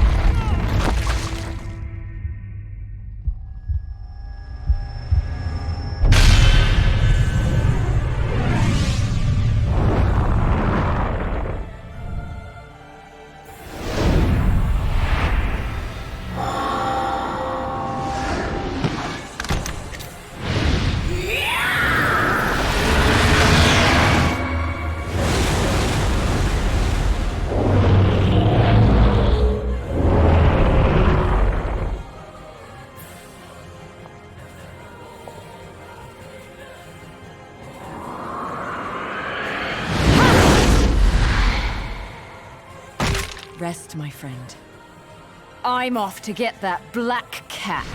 Rest, my friend. I'm off to get that black cat.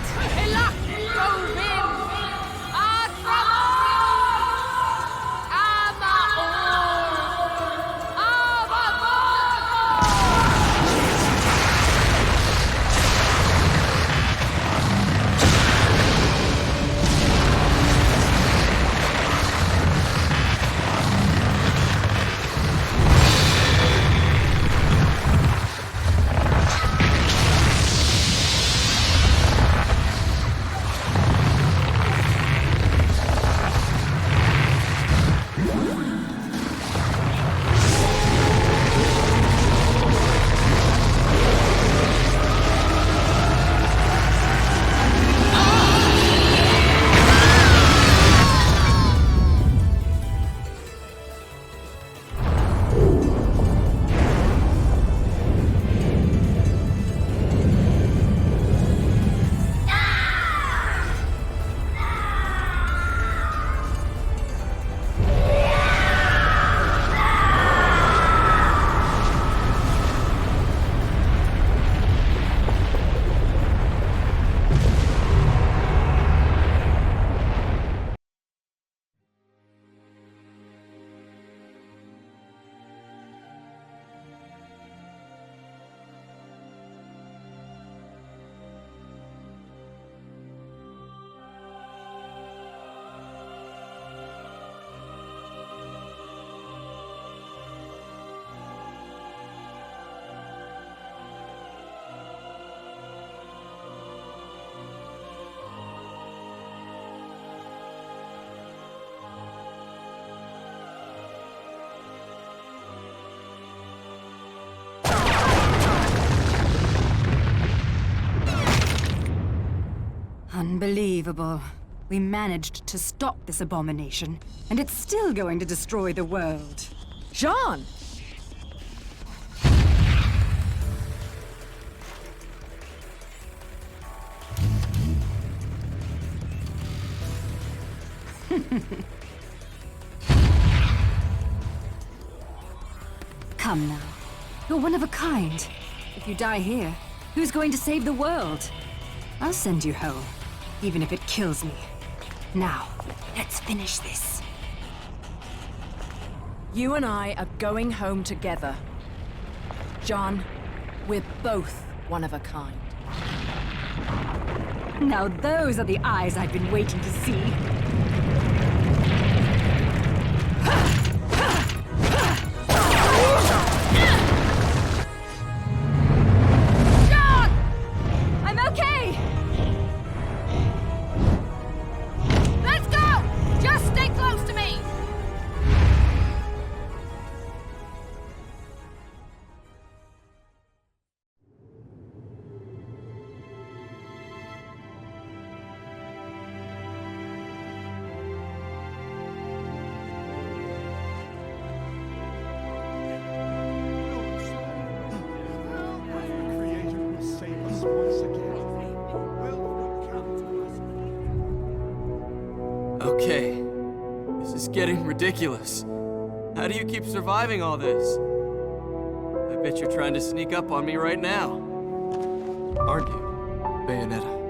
Unbelievable. We managed to stop this abomination, and it's still going to destroy the world. Jean! Come now. You're one of a kind. If you die here, who's going to save the world? I'll send you home, even if it kills me. Now, let's finish this. You and I are going home together. John, we're both one of a kind. Now those are the eyes I've been waiting to see. John! I'm okay! Let's go! Just stay close to me! Okay. This is getting ridiculous. How do you keep surviving all this? I bet you're trying to sneak up on me right now. Aren't you, Bayonetta?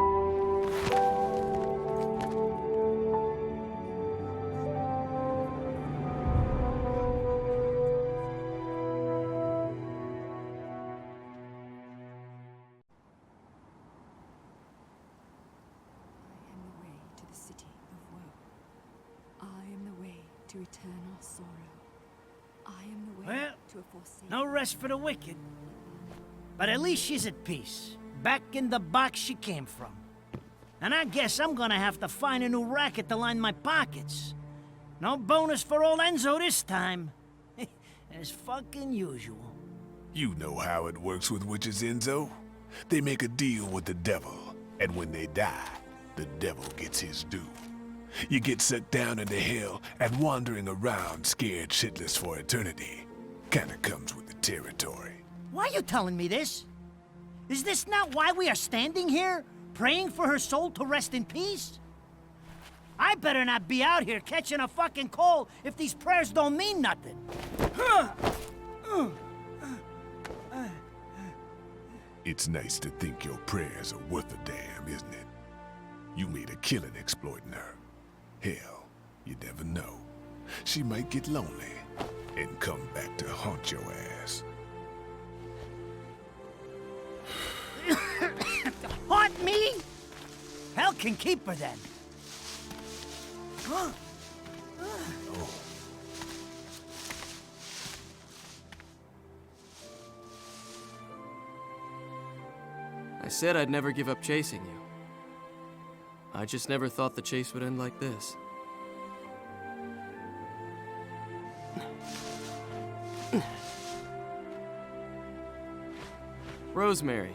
To eternal sorrow. I am the way Well, to a forsaken... no rest for the wicked. But at least she's at peace. Back in the box she came from. And I guess I'm gonna have to find a new racket to line my pockets. No bonus for old Enzo this time. As fucking usual. You know how it works with witches, Enzo. They make a deal with the devil, and when they die, the devil gets his due. You get sucked down into hell and wandering around scared shitless for eternity. Kinda comes with the territory. Why are you telling me this? Is this not why we are standing here? Praying for her soul to rest in peace? I better not be out here catching a fucking cold if these prayers don't mean nothing. It's nice to think your prayers are worth a damn, isn't it? You made a killing exploiting her. Hell, you never know. She might get lonely and come back to haunt your ass. Haunt me? Hell can keep her then. I said I'd never give up chasing you. I just never thought the chase would end like this. Rosemary.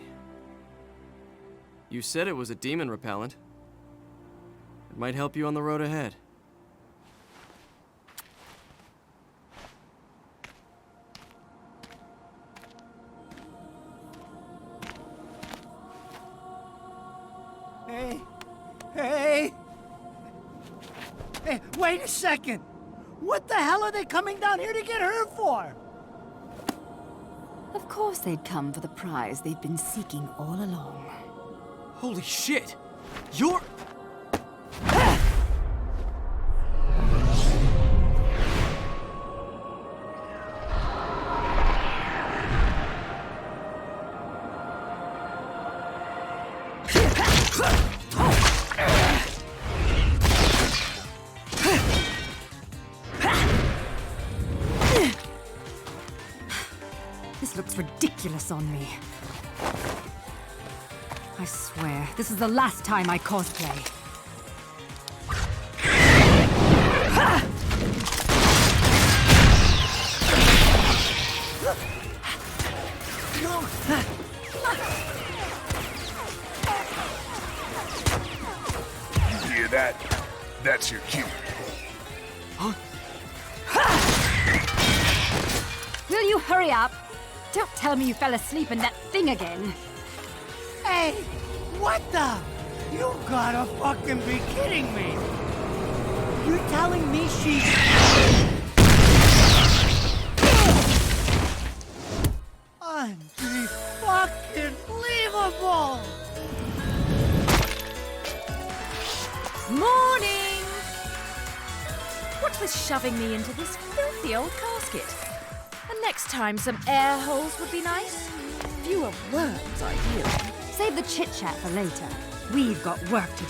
You said it was a demon repellent. It might help you on the road ahead. Hey, wait a second! What the hell are they coming down here to get her for? Of course they'd come for the prize they've been seeking all along. Holy shit! You're... This looks ridiculous on me. I swear, this is the last time I cosplay. You hear that? That's your cue. Huh? Will you hurry up? Don't tell me you fell asleep in that thing again. Hey, what the? You gotta fucking be kidding me! You're telling me she's... What's with shoving me into this filthy old casket? And next time, some air holes would be nice. Fewer worms, ideally. Save the chit-chat for later. We've got work to do.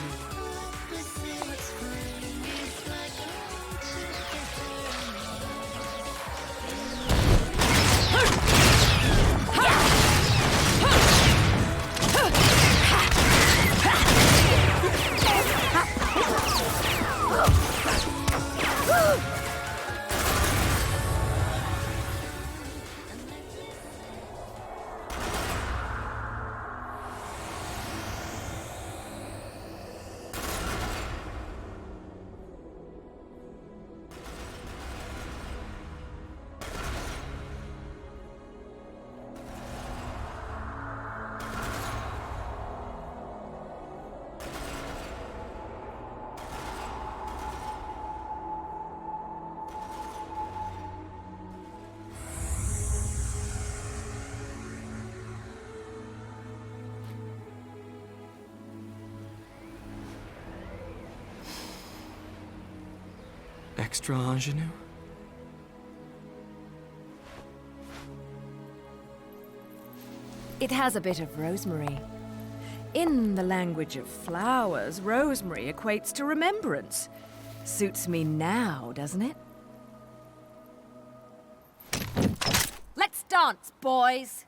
Extra ingenue? It has a bit of rosemary. In the language of flowers, rosemary equates to remembrance. Suits me now, doesn't it? Let's dance, boys!